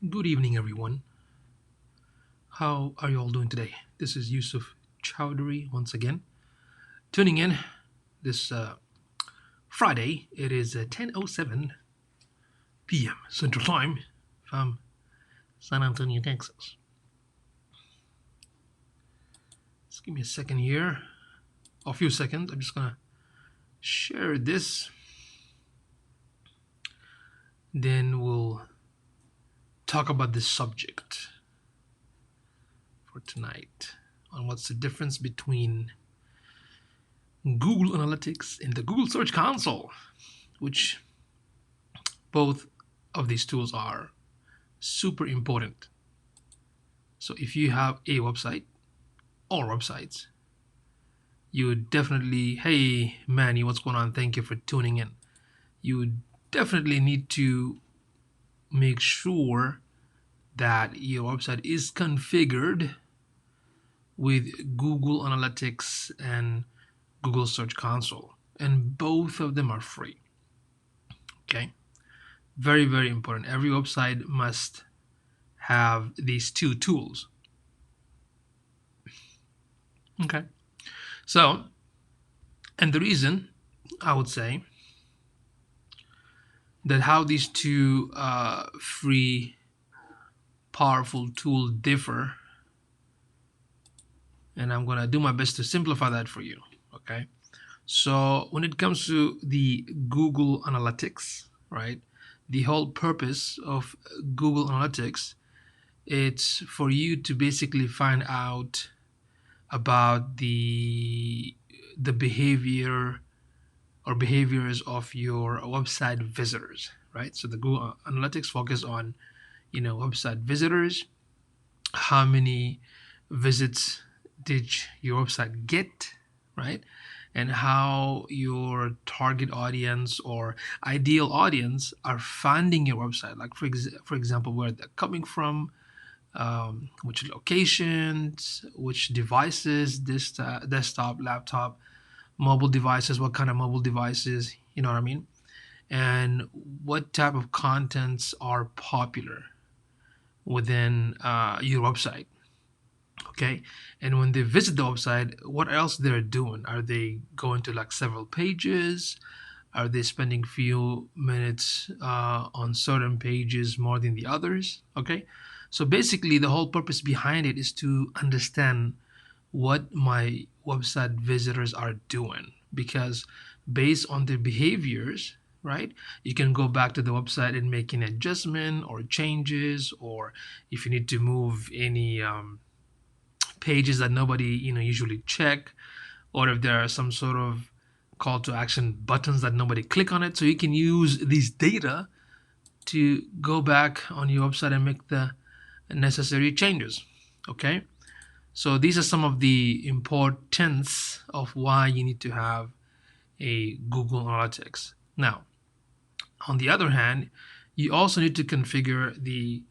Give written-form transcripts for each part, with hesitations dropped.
Good evening, everyone. How are you all doing today? This is Yusuf Chowdhury once again, tuning in this Friday. It is 10:07 p.m. Central Time from San Antonio, Texas. Just give me a second here, a few seconds. I'm just gonna share this, then we'll talk about this subject for tonight on what's the difference between Google Analytics and the Google Search Console, which both of these tools are super important. So if you have a website or websites, you definitely, hey Manny, what's going on? Thank you for tuning in. You definitely need to make sure that your website is configured with Google Analytics and Google Search Console, and both of them are free. Okay, very, very important. Every website must have these two tools. Okay, so, and the reason I would say that how these two free, powerful tools differ, and I'm going to do my best to simplify that for you. Okay, so when it comes to the Google Analytics, right, the whole purpose of Google Analytics, it's for you to basically find out about the behavior or behaviors of your website visitors, right? So the Google Analytics focus on, website visitors, how many visits did your website get, right? And how your target audience or ideal audience are finding your website. Like for example, where they're coming from, which locations, which devices, desktop, laptop, mobile devices, what kind of mobile devices, you know what I mean? And what type of contents are popular within your website. Okay, and when they visit the website, what else they're doing? Are they going to like several pages? Are they spending few minutes on certain pages more than the others? Okay, so basically the whole purpose behind it is to understand what my website visitors are doing, because based on their behaviors, right, you can go back to the website and make an adjustment or changes, or if you need to move any pages that nobody usually check, or if there are some sort of call to action buttons that nobody click on it, so you can use these data to go back on your website and make the necessary changes. Okay, so these are some of the importance of why you need to have a Google Analytics. Now, on the other hand, you also need to configure the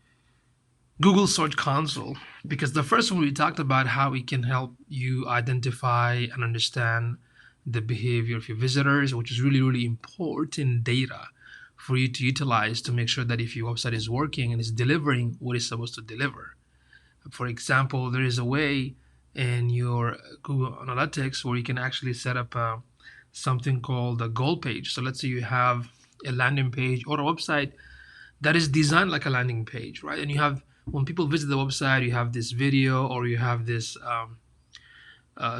Google Search Console, because the first one we talked about how it can help you identify and understand the behavior of your visitors, which is really, really important data for you to utilize to make sure that if your website is working and is delivering what it's supposed to deliver. For example, there is a way in your Google Analytics where you can actually set up something called a goal page. So let's say you have a landing page or a website that is designed like a landing page, right? And you have, when people visit the website, you have this video or you have this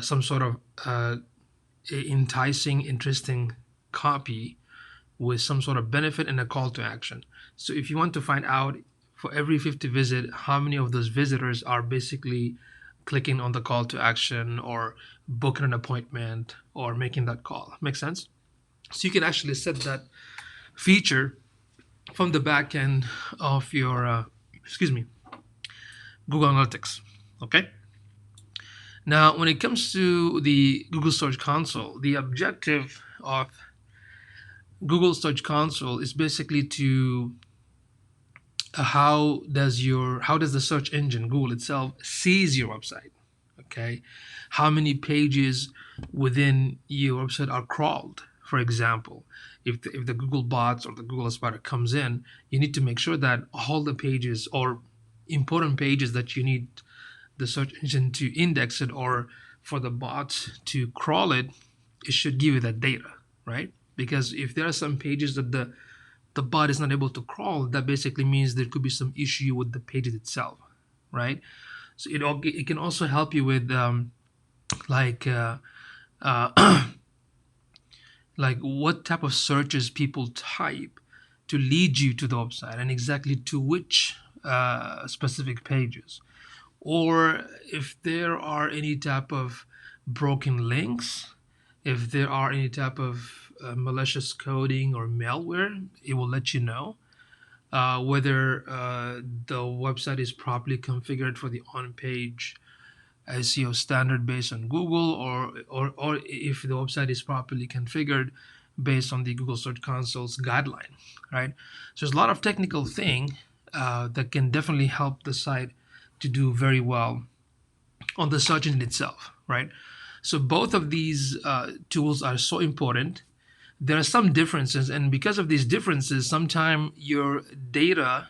some sort of enticing, interesting copy with some sort of benefit and a call to action. So if you want to find out for every 50 visit, how many of those visitors are basically clicking on the call to action or booking an appointment or making that call. Make sense? So you can actually set that feature from the back end of your, Google Analytics. Okay. Now, when it comes to the Google Search Console, the objective of Google Search Console is basically to how does the search engine Google itself sees your website? Okay, how many pages within your website are crawled? For example, if the Google bots or the Google Spider comes in, you need to make sure that all the pages or important pages that you need the search engine to index it or for the bot to crawl it, it should give you that data, right? Because if there are some pages that the bot is not able to crawl, that basically means there could be some issue with the page itself, right? So it can also help you with like uh, like what type of searches people type to lead you to the website and exactly to which specific pages, or if there are any type of broken links, if there are any type of malicious coding or malware, it will let you know whether the website is properly configured for the on-page SEO standard based on Google, or if the website is properly configured based on the Google Search Console's guideline, right? So there's a lot of technical thing that can definitely help the site to do very well on the search engine itself, right? So both of these tools are so important. There are some differences, and because of these differences, sometimes your data,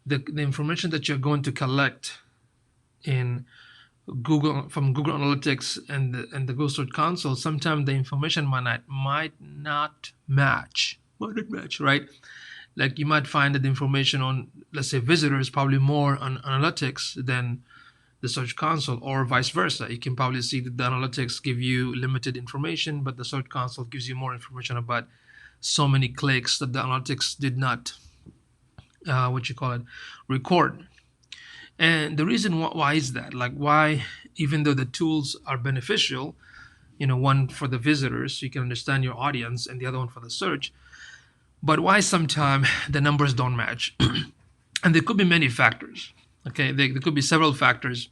the information that you're going to collect in Google from Google Analytics and the Google Search Console, sometimes the information might not match, right? Like you might find that the information on, let's say, visitors probably more on analytics than the Search Console, or vice versa. You can probably see that the analytics give you limited information, but the Search Console gives you more information about so many clicks that the analytics did not, record. And the reason why is that, like, why, even though the tools are beneficial, one for the visitors, so you can understand your audience, and the other one for the search, but why sometimes the numbers don't match? And there could be many factors. Okay, there could be several factors.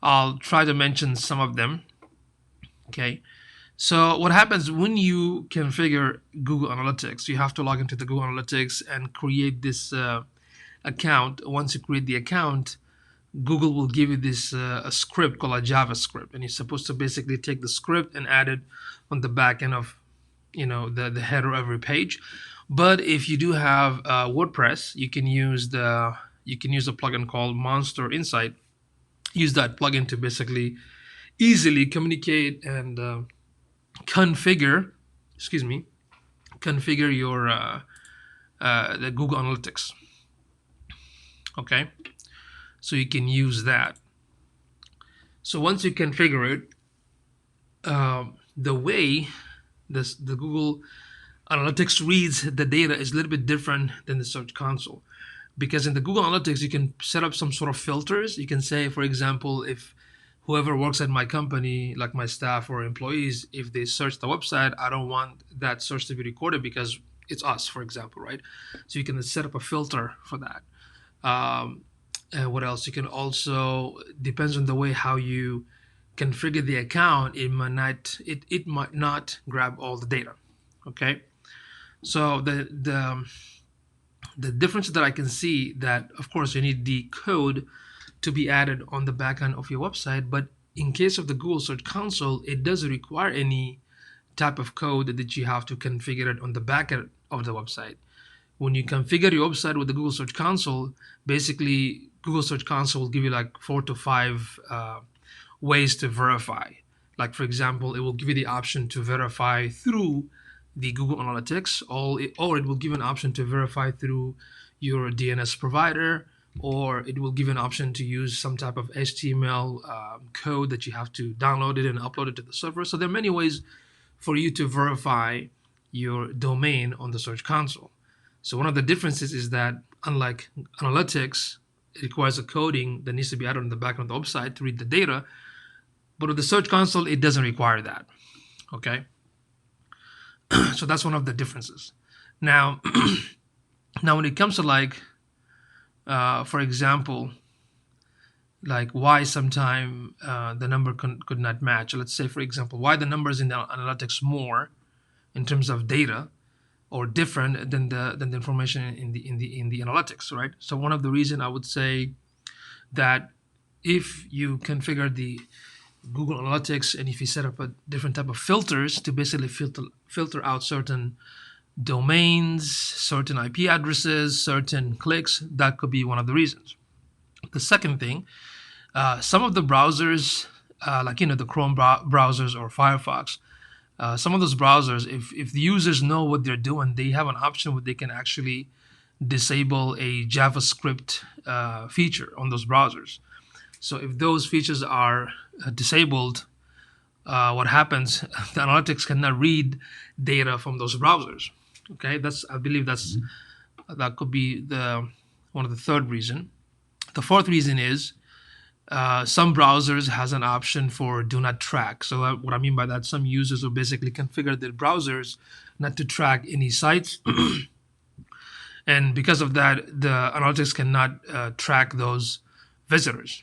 I'll try to mention some of them. Okay, so what happens when you configure Google Analytics? You have to log into the Google Analytics and create this account. Once you create the account, Google will give you this a script called a JavaScript, and you're supposed to basically take the script and add it on the back end of the header of every page. But if you do have WordPress, you can use a plugin called Monster Insight. Use that plugin to basically easily communicate and configure your the Google Analytics. Okay, so you can use that. So once you configure it, the way the Google Analytics reads the data is a little bit different than the Search Console, because in the Google Analytics you can set up some sort of filters. You can say, for example, if whoever works at my company, like my staff or employees, if they search the website, I don't want that search to be recorded because it's us, for example, right? So you can set up a filter for that. And what else? You can also, depends on the way how you configure the account, it might not grab all the data. Okay, so the difference that I can see, that of course you need the code to be added on the back end of your website, but in case of the Google Search Console, it doesn't require any type of code that you have to configure it on the back end of the website. When you configure your website with the Google Search Console, basically Google Search Console will give you like 4 to 5 ways to verify. Like, for example, it will give you the option to verify through the Google Analytics, or it will give an option to verify through your DNS provider, or it will give an option to use some type of HTML code that you have to download it and upload it to the server. So there are many ways for you to verify your domain on the Search Console. So one of the differences is that, unlike Analytics, it requires a coding that needs to be added on the back end of the website to read the data. But with the Search Console, it doesn't require that. Okay, so that's one of the differences. Now, when it comes to for example, like why sometime the number could not match. Let's say, for example, why the numbers in the analytics more in terms of data or different than the information in the analytics, right? So one of the reason I would say that if you configure the Google Analytics and if you set up a different type of filters to basically filter out certain domains, certain IP addresses, certain clicks. That could be one of the reasons. The second thing, some of the browsers, like the Chrome browsers or Firefox, some of those browsers, if the users know what they're doing, they have an option where they can actually disable a JavaScript feature on those browsers. So if those features are disabled, what happens? The analytics cannot read data from those browsers. Okay, I believe that could be the one of the third reason. The fourth reason is some browsers has an option for do not track. So what I mean by that, some users will basically configure their browsers not to track any sites, and because of that, the analytics cannot track those visitors.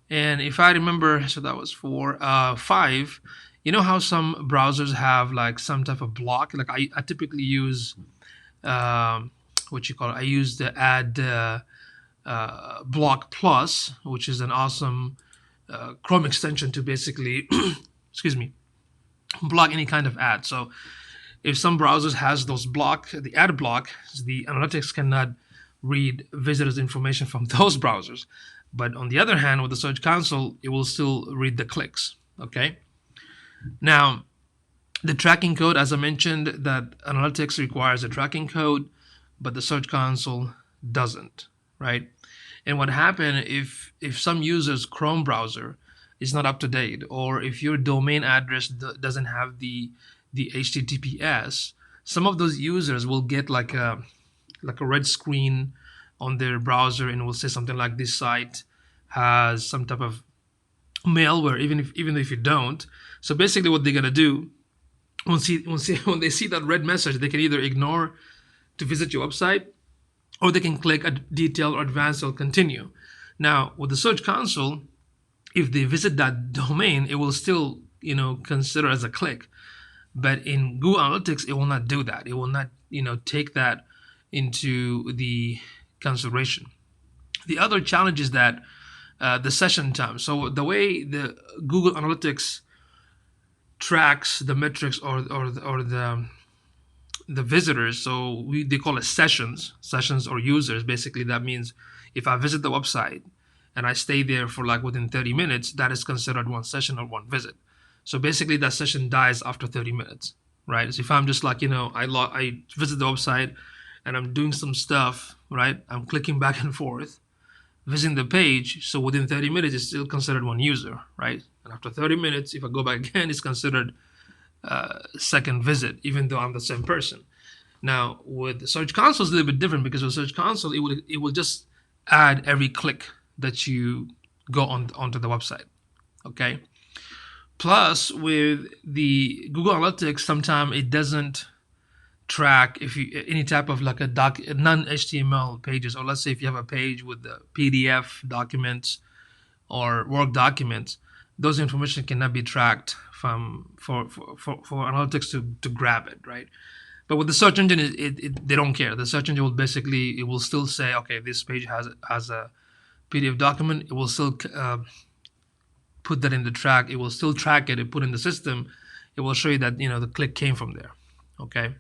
And if I remember, so that was 4. 5, you know how some browsers have like some type of block? Like I typically use what you call it? I use the Ad Block Plus, which is an awesome Chrome extension to basically, excuse me, block any kind of ad. So if some browsers has those the ad block, the analytics cannot read visitors information from those browsers. But on the other hand, with the Search Console, it will still read the clicks. Okay. Now, the tracking code, as I mentioned, that analytics requires a tracking code, but the Search Console doesn't, right? And what happened if some user's Chrome browser is not up to date, or if your domain address doesn't have the HTTPS, some of those users will get like a red screen on their browser and will say something like, this site has some type of malware, even if you don't. So basically what they're gonna do, when they see that red message, they can either ignore to visit your website, or they can click a detail or advanced or continue. Now with the Search Console, if they visit that domain, it will still consider as a click. But in Google Analytics, it will not do that. It will not take that into the consideration. The other challenge is that the session time. So the way the Google Analytics tracks the metrics or the visitors, so they call it sessions or users. Basically, that means if I visit the website and I stay there for like within 30 minutes, that is considered one session or one visit. So basically, that session dies after 30 minutes, right? So if I'm just like I visit the website and I'm doing some stuff, right? I'm clicking back and forth, visiting the page. So within 30 minutes, it's still considered one user, right? And after 30 minutes, if I go back again, it's considered second visit, even though I'm the same person. Now with the Search Console, it's a little bit different, because with Search Console, it will just add every click that you go onto the website. Okay. Plus, with the Google Analytics, sometimes it doesn't track if you any type of like a non-HTML pages, or let's say if you have a page with the PDF documents or Word documents, those information cannot be tracked for analytics to grab it, right? But with the search engine, they don't care. The search engine will still say, okay, this page has a PDF document. It will still put that in the track. It will still track it and put in the system. It will show you that the click came from there. Okay.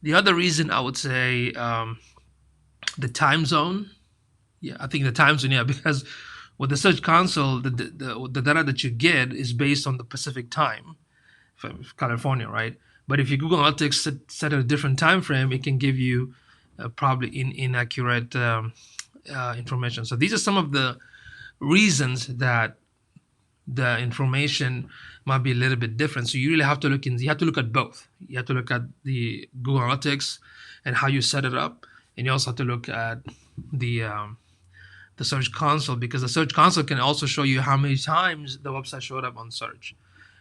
The other reason I would say the time zone. Yeah, I think the time zone. Yeah, because with the Search Console, the data that you get is based on the Pacific time from California, right? But if you Google Analytics set at a different time frame, it can give you probably inaccurate information. So these are some of the reasons that the information might be a little bit different. So you really have to you have to look at both. You have to look at the Google Analytics and how you set it up, and you also have to look at the Search Console, because the Search Console can also show you how many times the website showed up on search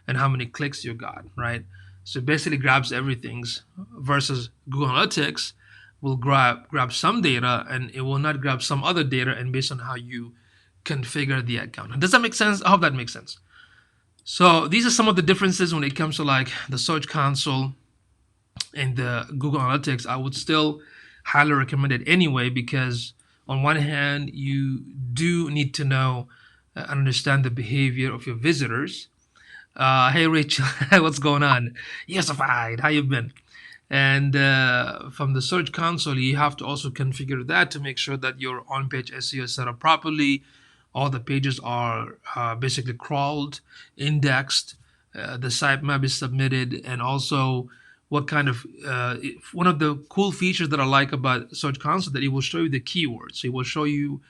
and how many clicks you got, right? So it basically grabs everything, versus Google Analytics will grab some data and it will not grab some other data, and based on how you configure the account. Does that make sense? I hope that makes sense. So these are some of the differences when it comes to like the Search Console and the Google Analytics. I would still highly recommend it anyway, because on one hand, you do need to know and understand the behavior of your visitors. Hey, Rachel, what's going on? Yes, fine. How you been? And from the Search Console, you have to also configure that to make sure that your on-page SEO is set up properly. All the pages are basically crawled, indexed, the sitemap is submitted, and also what kind of one of the cool features that I like about Search Console that it will show you the keywords. So it will show you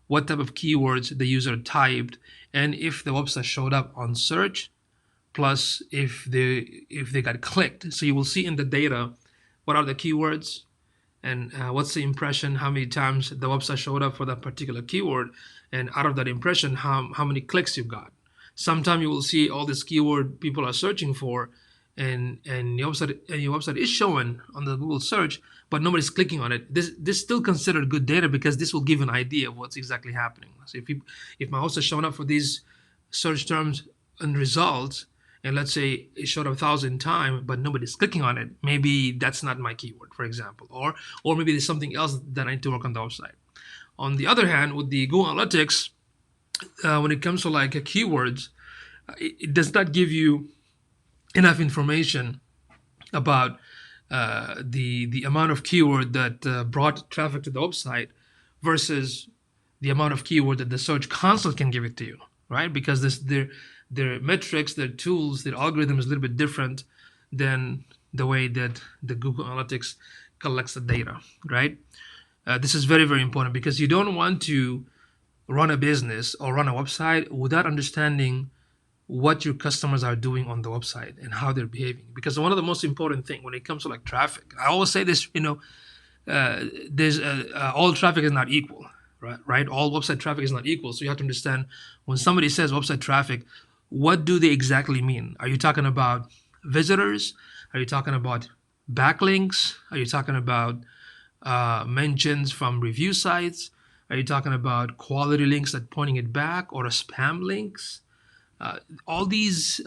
what type of keywords the user typed, and if the website showed up on search, plus if they got clicked. So you will see in the data what are the keywords and what's the impression, how many times the website showed up for that particular keyword, and out of that impression, how many clicks you got. Sometimes you will see all this keyword people are searching for, and your website is showing on the Google search, but nobody's clicking on it. This still considered good data because this will give an idea of what's exactly happening. So if my website showing up for these search terms and results, and let's say it showed up 1,000 times, but nobody's clicking on it, maybe that's not my keyword, for example, or maybe there's something else that I need to work on the website. On the other hand, with the Google Analytics, when it comes to like keywords, it does not give you enough information about the amount of keyword that brought traffic to the website versus the amount of keyword that the Search Console can give it to you, right? Because their metrics, their tools, their algorithm is a little bit different than the way that the Google Analytics collects the data, right? This is very, very important because you don't want to run a business or run a website without understanding what your customers are doing on the website and how they're behaving. Because one of the most important thing when it comes to like traffic, I always say this, there's all traffic is not equal, right? All website traffic is not equal. So you have to understand when somebody says website traffic, what do they exactly mean? Are you talking about visitors? Are you talking about backlinks? Are you talking about mentions from review sites? Are you talking about quality links that pointing it back or spam links? All these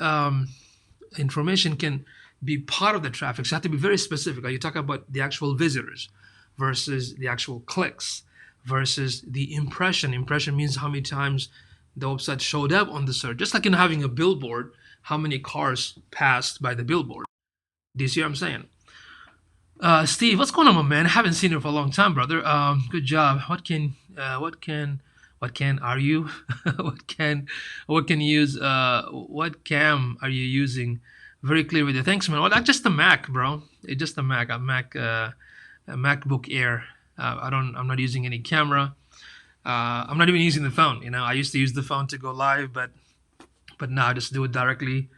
information can be part of the traffic. So you have to be very specific. Are you talking about the actual visitors versus the actual clicks versus the impression? Impression means how many times the website showed up on the search. Just like in having a billboard, how many cars passed by the billboard. Do you see what I'm saying? Steve, what's going on, my man? I haven't seen you for a long time, brother. Good job. What can are you? What can you use? What cam are you using? Very clear with you. Thanks, man. Well, that's just a Mac, bro. It's just a Mac. A MacBook Air. I'm not using any camera. I'm not even using the phone. I used to use the phone to go live, but now I just do it directly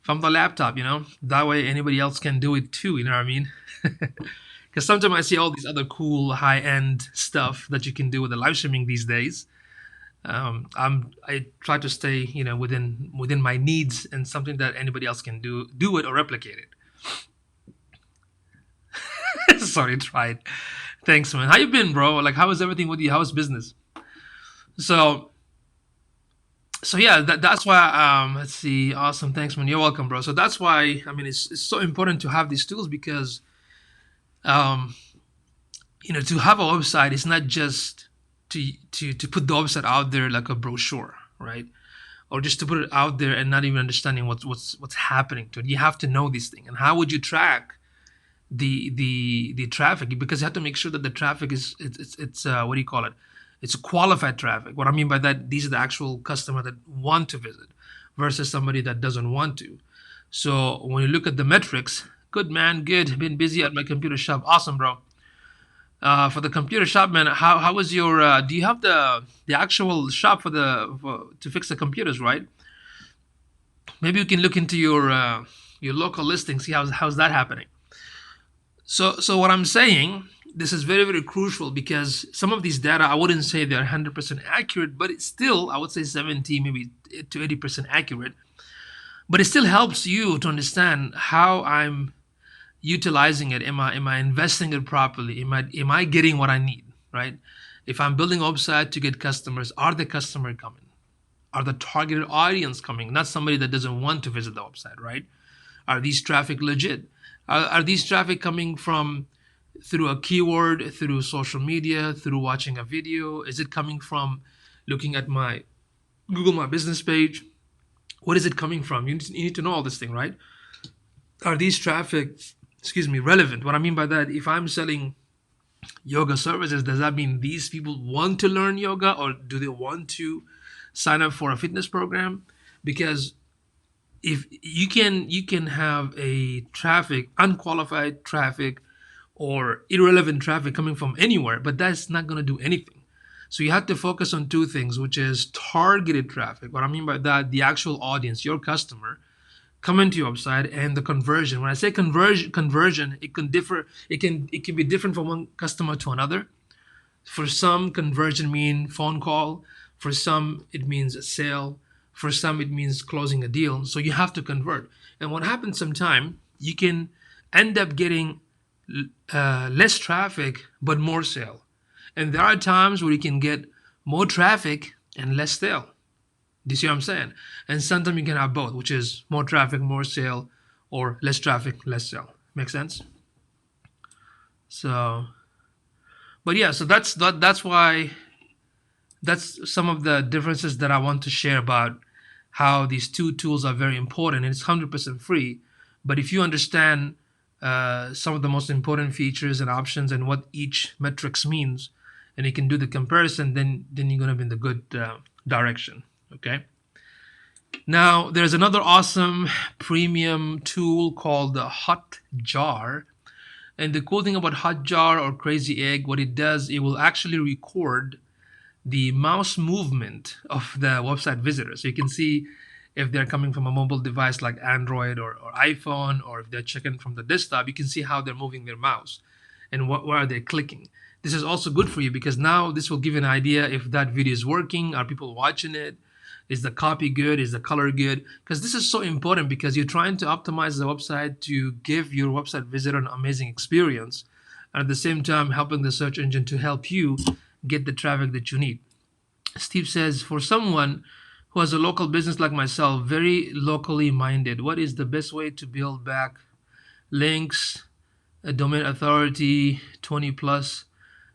from the laptop. That way anybody else can do it too. You know what I mean? Because sometimes I see all these other cool high-end stuff that you can do with the live streaming these days. I try to stay, within my needs and something that anybody else can do it or replicate it. Sorry, tried. Thanks, man. How you been, bro? Like, how is everything with you? How's business? So, so yeah, that's why. Let's see. Awesome. Thanks, man. You're welcome, bro. So that's why. I mean, it's so important to have these tools because, um, to have a website, it's not just to put the website out there like a brochure, right? Or just to put it out there and not even understanding what's happening to it. You have to know these things. And how would you track the traffic? Because you have to make sure that the traffic is it's what do you call it? It's qualified traffic. What I mean by that, these are the actual customer that want to visit versus somebody that doesn't want to. So when you look at the metrics, good man, good. Been busy at my computer shop. Awesome, bro. For the computer shop, man, how was your? Do you have the actual shop to fix the computers, right? Maybe you can look into your local listing, see how's that happening. So what I'm saying, this is very, very crucial because some of these data I wouldn't say they're 100% accurate, but it's still I would say 70 maybe to 80% accurate. But it still helps you to understand how I'm utilizing it. Am I investing it properly? Am I getting what I need, right? If I'm building a website to get customers, are the customer coming? Are the targeted audience coming? Not somebody that doesn't want to visit the website, right? Are these traffic legit? Are these traffic coming from through a keyword, through social media, through watching a video? Is it coming from looking at my Google My Business page? What is it coming from? You need to know all this thing, right? Are these traffic excuse me, relevant. What I mean by that, if I'm selling yoga services, does that mean these people want to learn yoga, or do they want to sign up for a fitness program? Because if you can have a traffic, unqualified traffic or irrelevant traffic coming from anywhere, but that's not going to do anything. So you have to focus on two things, which is targeted traffic. What I mean by that, the actual audience, your customer, coming to your website, and the conversion. When I say conversion, it can differ. It can be different from one customer to another. For some, conversion mean phone call. For some, it means a sale. For some, it means closing a deal. So you have to convert. And what happens sometimes, you can end up getting less traffic but more sale. And there are times where you can get more traffic and less sale. Do you see what I'm saying? And sometimes you can have both, which is more traffic, more sale, or less traffic, less sale. Make sense? So, but yeah, so that's why that's some of the differences that I want to share about how these two tools are very important. And it's 100% free, but if you understand some of the most important features and options and what each metrics means, and you can do the comparison, then you're gonna be in the good direction. Okay. Now there's another awesome premium tool called the Hotjar. And the cool thing about Hotjar or Crazy Egg, what it does, it will actually record the mouse movement of the website visitor. So you can see if they're coming from a mobile device like Android or iPhone, or if they're checking from the desktop, you can see how they're moving their mouse and where are they clicking. This is also good for you because now this will give you an idea if that video is working. Are people watching it? Is the copy good? Is the color good? Because this is so important, because you're trying to optimize the website to give your website visitor an amazing experience, and at the same time helping the search engine to help you get the traffic that you need. Steve says, for someone who has a local business like myself, very locally minded, what is the best way to build back links, a domain authority, 20 plus?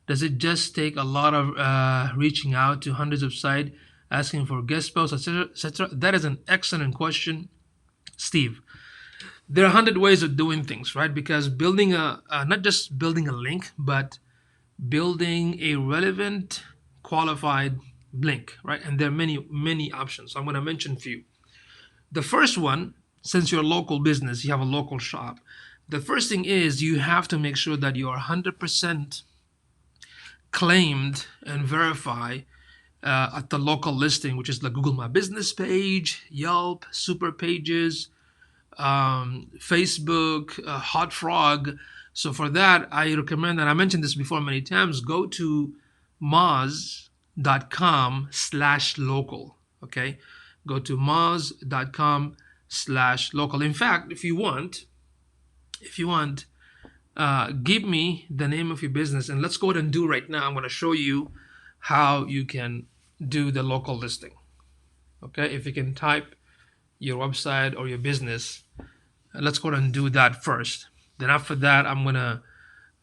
Does it just take a lot of reaching out to hundreds of sites, asking for guest posts, etc., etc.? That is an excellent question, Steve. There are 100 ways of doing things, right? Because building not just building a link, but building a relevant, qualified link, right? And there are many options. So I'm going to mention a few. The first one, since you're a local business, you have a local shop. The first thing is you have to make sure that you are 100% claimed and verified at the local listing, which is the Google My Business page, Yelp, Super Pages, Facebook, Hot Frog. So for that, I recommend, and I mentioned this before many times, go to moz.com/local. Okay, go to moz.com/local. In fact, if you want, give me the name of your business, and let's go ahead and do right now. I'm going to show you how you can do the local listing. Okay, if you can type your website or your business, let's go ahead and do that first. Then after that, I'm going to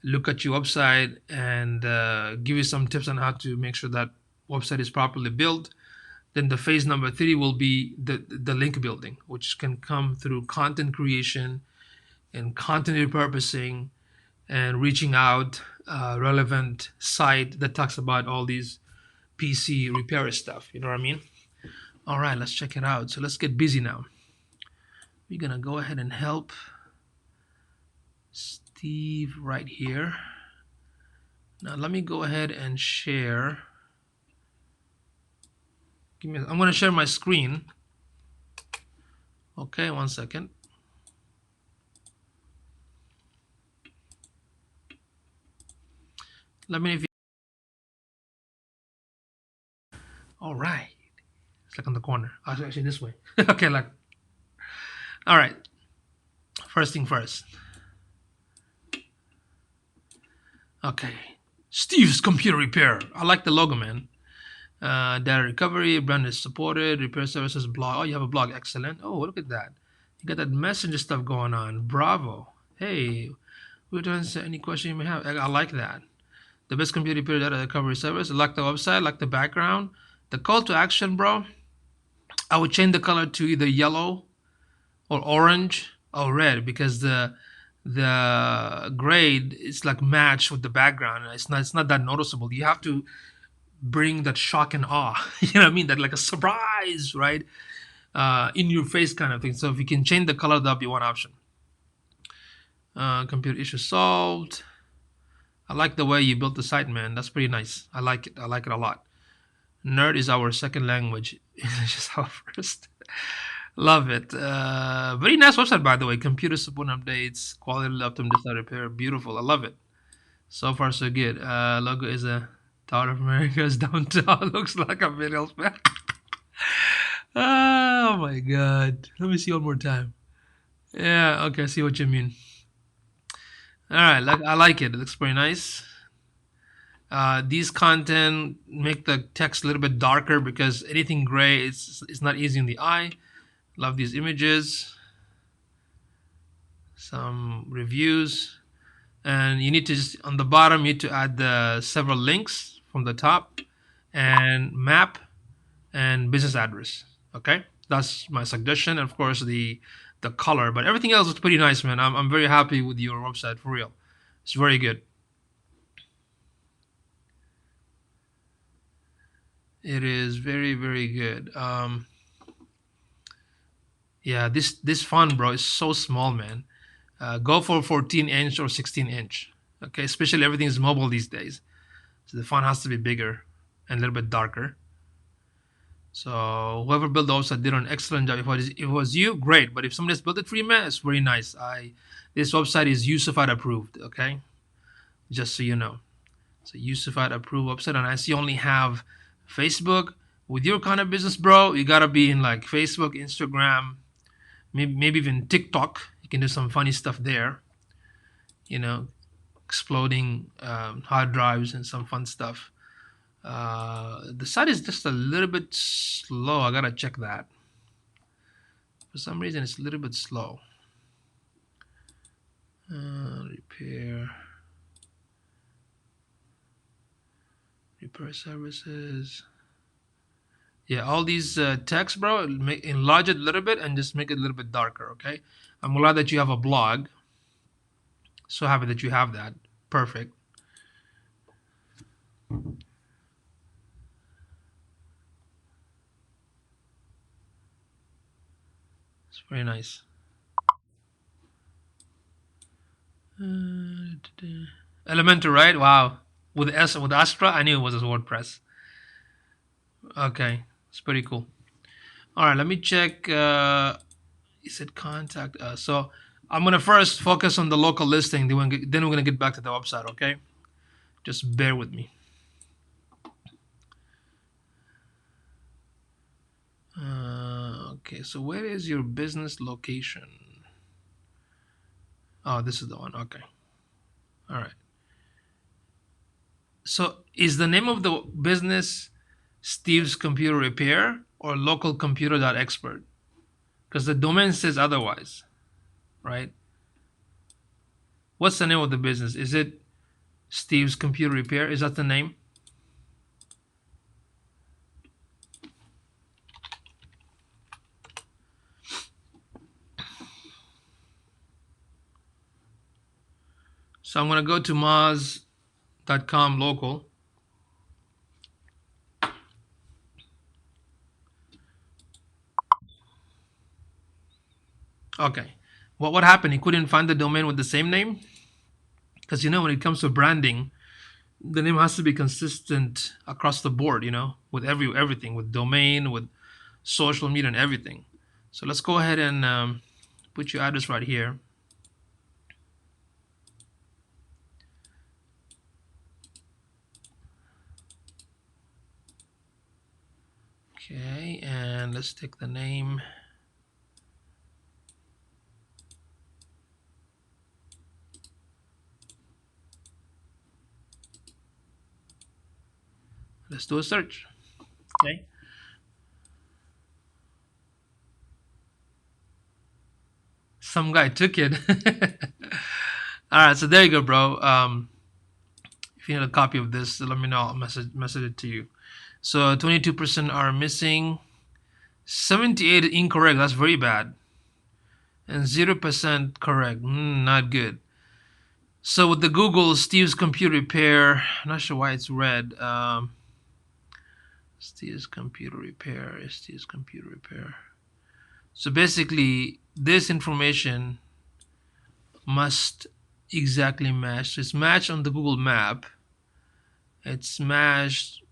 look at your website and give you some tips on how to make sure that website is properly built. Then the phase number 3 will be the link building, which can come through content creation and content repurposing and reaching out relevant site that talks about all these PC repair stuff. You know what I mean? All right, let's check it out. So let's get busy now. We're gonna go ahead and help Steve right here. Now let me go ahead and share. I'm gonna share my screen. Okay, 1 second. Let me know if you. All right. It's like on the corner. Actually this way. Okay, like. All right. First thing first. Okay. Steve's Computer Repair. I like the logo, man. Data recovery, brand is supported, repair services, blog. Oh, you have a blog. Excellent. Oh, look at that. You got that messenger stuff going on. Bravo. Hey, we're to answer any question you may have. I like that. The best computer repair data recovery service. I like the website, I like the background. The call to action, bro. I would change the color to either yellow or orange or red, because the the grade is like matched with the background. It's not that noticeable. You have to bring that shock and awe. You know what I mean? That like a surprise, right? In your face kind of thing. So if you can change the color, that'll be one option. Computer issue solved. I like the way you built the site, man. That's pretty nice. I like it. I like it a lot. Nerd is our second language. English is our first. Love it. Very nice website, by the way. Computer support updates, quality laptop design repair. Beautiful. I love it. So far, so good. Logo is a Tower of America's downtown. Looks like a video. Oh my god. Let me see one more time. Yeah, okay, I see what you mean. Alright, I like it. It looks pretty nice. These content make the text a little bit darker because anything gray it's not easy in the eye. Love these images. Some reviews. And you need to just on the bottom you need to add the several links from the top and map and business address. Okay, that's my suggestion. Of course, the color, but everything else is pretty nice, man. I'm very happy with your website for real. It's very good. It is very very good. Yeah, this font, bro, is so small, man. Go for 14-inch or 16-inch. Okay, especially everything is mobile these days, so the font has to be bigger and a little bit darker. So whoever built the website did an excellent job. If it was you, great. But if somebody else built it for you, man, it's very nice. This website is USAFAD approved. Okay, just so you know. So USAFAD approved website, and I see you only have Facebook. With your kind of business, bro, you gotta be in like Facebook, Instagram, maybe even TikTok. You can do some funny stuff there. You know, exploding hard drives and some fun stuff. The site is just a little bit slow. I gotta check that. For some reason, it's a little bit slow. Repair services. Yeah, all these text, bro, enlarge it a little bit and just make it a little bit darker. Okay. I'm glad that you have a blog. So happy that you have that. Perfect. It's very nice. Elementor, right? Wow. With Astra, I knew it was a WordPress. Okay, it's pretty cool. All right, let me check. You said contact us. So I'm gonna first focus on the local listing. Then we're gonna get back to the website. Okay, just bear with me. Okay, so where is your business location? Oh, this is the one. Okay. All right. So is the name of the business Steve's Computer Repair or localcomputer.expert? Because the domain says otherwise, right? What's the name of the business? Is it Steve's Computer Repair? Is that the name? So I'm going to go to moz.com local. Okay. What happened? He couldn't find the domain with the same name? Because, when it comes to branding, the name has to be consistent across the board, with everything, with domain, with social media and everything. So let's go ahead and put your address right here. Okay, and let's take the name. Let's do a search. Okay. Some guy took it. All right, so there you go, bro. If you need a copy of this, let me know. I'll message it to you. So 22% are missing. 78 incorrect. That's very bad. and 0% correct. Not good. So with the Google Steve's computer repair, I'm not sure why it's red. Steve's computer repair. Steve's computer repair. So basically, this information must exactly match. So it's matched on the Google Map. It's matched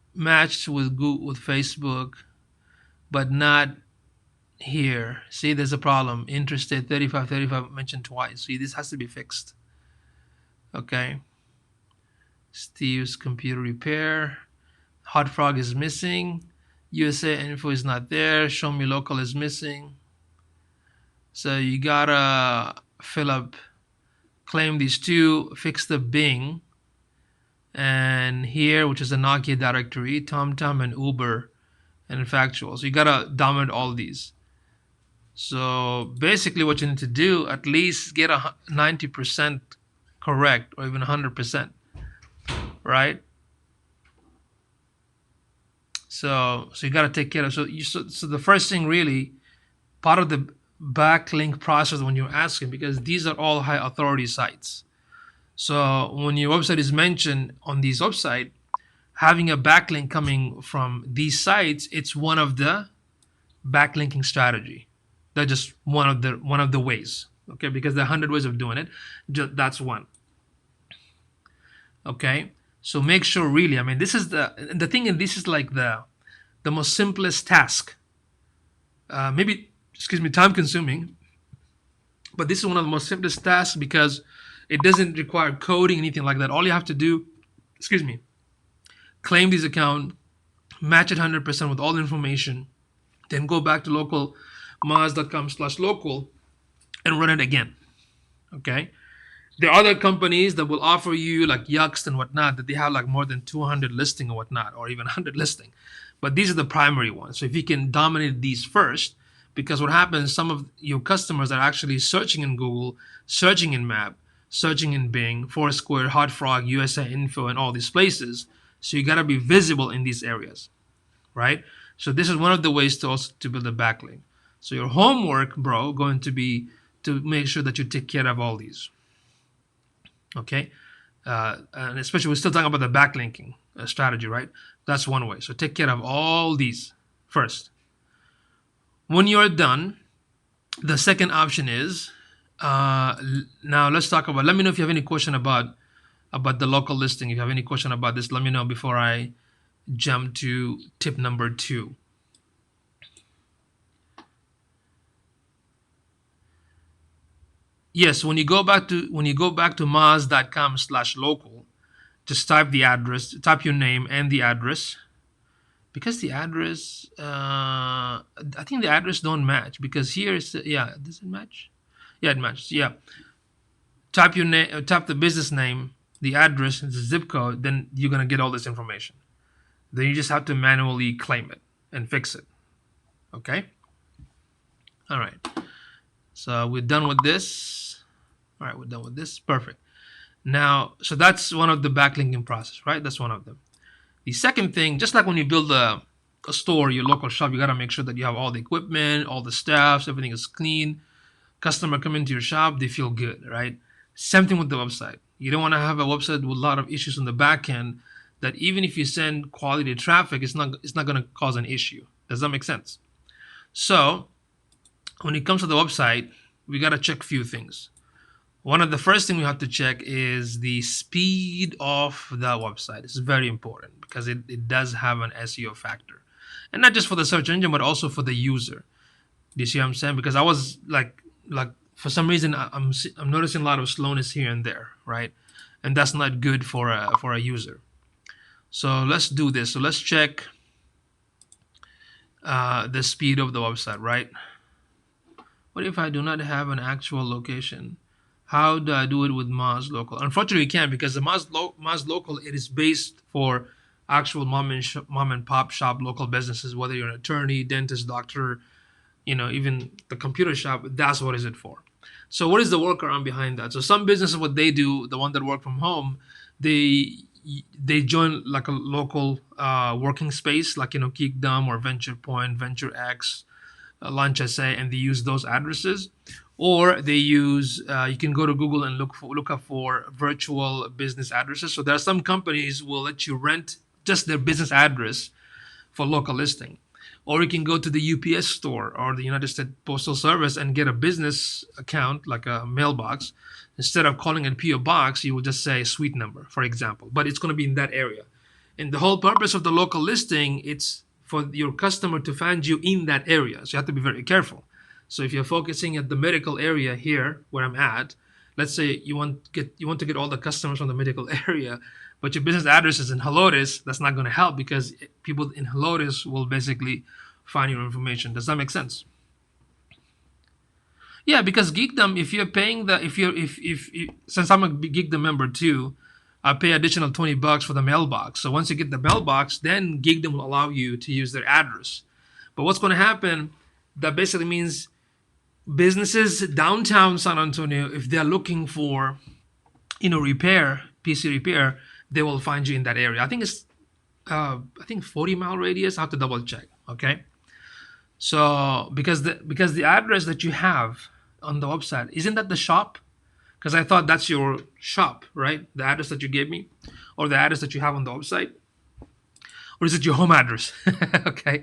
with Google, with Facebook, but not here. See, there's a problem. Interstate 3535 mentioned twice. See, this has to be fixed. Okay. Steve's computer repair. Hot Frog is missing. USA info is not there. Show me local is missing. So you gotta fill up, claim these two, fix the Bing, and here, which is a Nokia directory, TomTom and Uber and Factual. So you gotta download all these. So basically what you need to do, at least get a 90% correct, or even 100%, right? So you got to take care of. So the first thing, really, part of the backlink process when you're asking, because these are all high authority sites. So when your website is mentioned on these website, having a backlink coming from these sites, it's one of the backlinking strategy. That's just one of the ways. Okay, because there are 100 ways of doing it. That's one. Okay, so make sure, really, I mean, this is the thing, and this is like the most simplest task. Maybe, excuse me, time consuming, but this is one of the most simplest tasks because it doesn't require coding, anything like that. All you have to do, excuse me, claim this account, match it 100% with all the information, then go back to local moz.com/local and run it again. Okay. There are other companies that will offer you, like Yuxt and whatnot, that they have like more than 200 listing or whatnot, or even 100 listing. But these are the primary ones. So if you can dominate these first, because what happens, some of your customers are actually searching in Google, searching in Map, searching in Bing, Foursquare, Hot Frog, USA Info, and all these places. So you got to be visible in these areas, right? So this is one of the ways to also to build a backlink. So your homework, bro, going to be to make sure that you take care of all these. Okay, and especially we're still talking about the backlinking strategy, right? That's one way. So take care of all these first. When you're done, the second option is now let's talk about. Let me know if you have any question about the local listing. If you have any question about this, let me know before I jump to tip number 2. Yes, when you go back to moz.com/local, just type the address, type your name and the address, because the address, I think the address don't match, because here is, yeah, does it match? Yeah, it matches. Yeah, type your name, type the business name, the address, the zip code, then you're gonna get all this information. Then you just have to manually claim it and fix it. Okay. All right. So we're done with this. All right, we're done with this. Perfect. Now, so that's one of the backlinking process, right? That's one of them. The second thing, just like when you build a store, your local shop, you got to make sure that you have all the equipment, all the staffs, everything is clean. Customer come into your shop, they feel good, right? Same thing with the website. You don't want to have a website with a lot of issues on the back end that even if you send quality traffic, it's not going to cause an issue. Does that make sense? So when it comes to the website, we got to check a few things. One of the first thing we have to check is the speed of the website. This is very important because it does have an SEO factor. And not just for the search engine, but also for the user. Do you see what I'm saying? Because I was like for some reason I'm noticing a lot of slowness here and there, right? And that's not good for a user. So let's do this. So let's check the speed of the website, right? What if I do not have an actual location? How do I do it with Moz Local? Unfortunately, you can't, because the Moz Local, it is based for actual mom and pop shop local businesses, whether you're an attorney, dentist, doctor, even the computer shop. That's what is it for. So what is the workaround behind that? So some businesses, what they do, the one that work from home, they join like a local working space, like Geekdom or Venture Point, Venture X, Launch SA, and they use those addresses. or they use you can go to Google and look up for virtual business addresses. So there are some companies will let you rent just their business address for local listing, or you can go to the UPS store or the United States Postal Service and get a business account like a mailbox. Instead of calling it PO box, you will just say suite number, for example, but it's going to be in that area. And the whole purpose of the local listing, it's for your customer to find you in that area. So you have to be very careful. So if you're focusing at the medical area here where I'm at, let's say you want to get all the customers from the medical area, but your business address is in Helotes, that's not going to help because people in Helotes will basically find your information. Does that make sense? Yeah, because Geekdom, if you're paying the if since I'm a Geekdom member too, I pay additional $20 for the mailbox. So once you get the mailbox, then Geekdom will allow you to use their address. But what's going to happen? That basically means businesses downtown San Antonio, if they're looking for, repair, PC repair, they will find you in that area. I think it's, I think 40-mile radius. I have to double check. Okay. So because the address that you have on the website, isn't that the shop? Because I thought that's your shop, right? The address that you gave me, or the address that you have on the website, or is it your home address? Okay.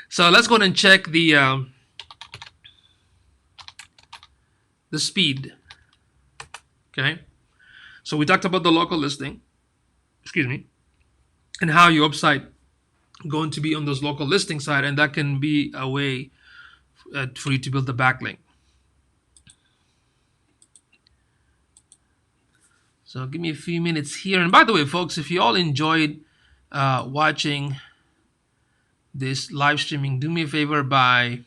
So let's go ahead and check the speed. Okay. So we talked about the local listing, excuse me, and how your website going to be on those local listing site, and that can be a way for you to build the backlink. So give me a few minutes here. And by the way, folks, if you all enjoyed watching this live streaming, do me a favor by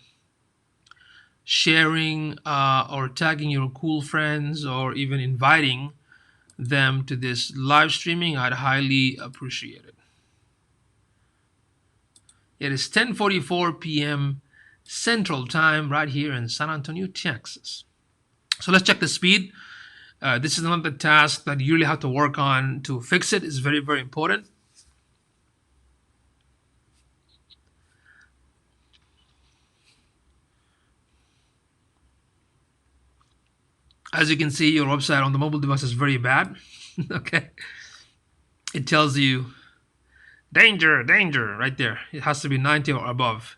sharing or tagging your cool friends or even inviting them to this live streaming. I'd highly appreciate it. It is 10:44 p.m. Central Time right here in San Antonio, Texas. So let's check the speed. This is another task that you really have to work on to fix it. It's very, very important. As you can see, your website on the mobile device is very bad. Okay. It tells you danger, danger right there. It has to be 90 or above.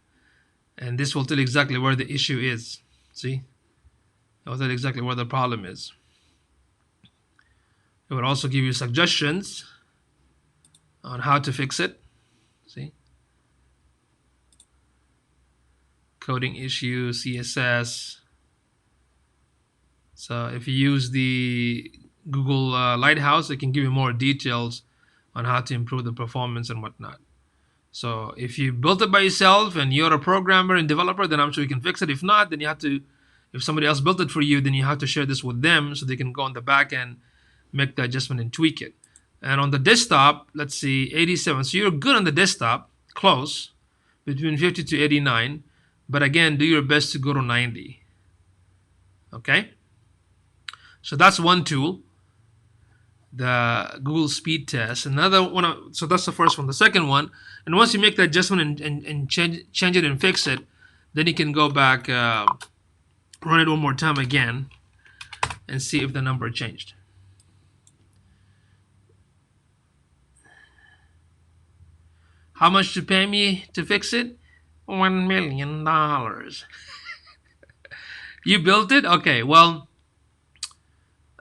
And this will tell you exactly where the issue is. See? It will tell you exactly where the problem is. It will also give you suggestions on how to fix it. See? Coding issue, CSS. So if you use the Google Lighthouse, it can give you more details on how to improve the performance and whatnot. So if you built it by yourself and you're a programmer and developer, then I'm sure you can fix it. If not, then you have to, if somebody else built it for you, then you have to share this with them so they can go on the back end, make the adjustment and tweak it. And on the desktop, let's see, 87. So you're good on the desktop, close, between 50 to 89. But again, do your best to go to 90. Okay? So that's one tool, the Google Speed Test. Another one, so that's the first one. The second one, and once you make the adjustment and change it and fix it, then you can go back, run it one more time again, and see if the number changed. How much to pay me to fix it? $1 million. You built it? Okay, well,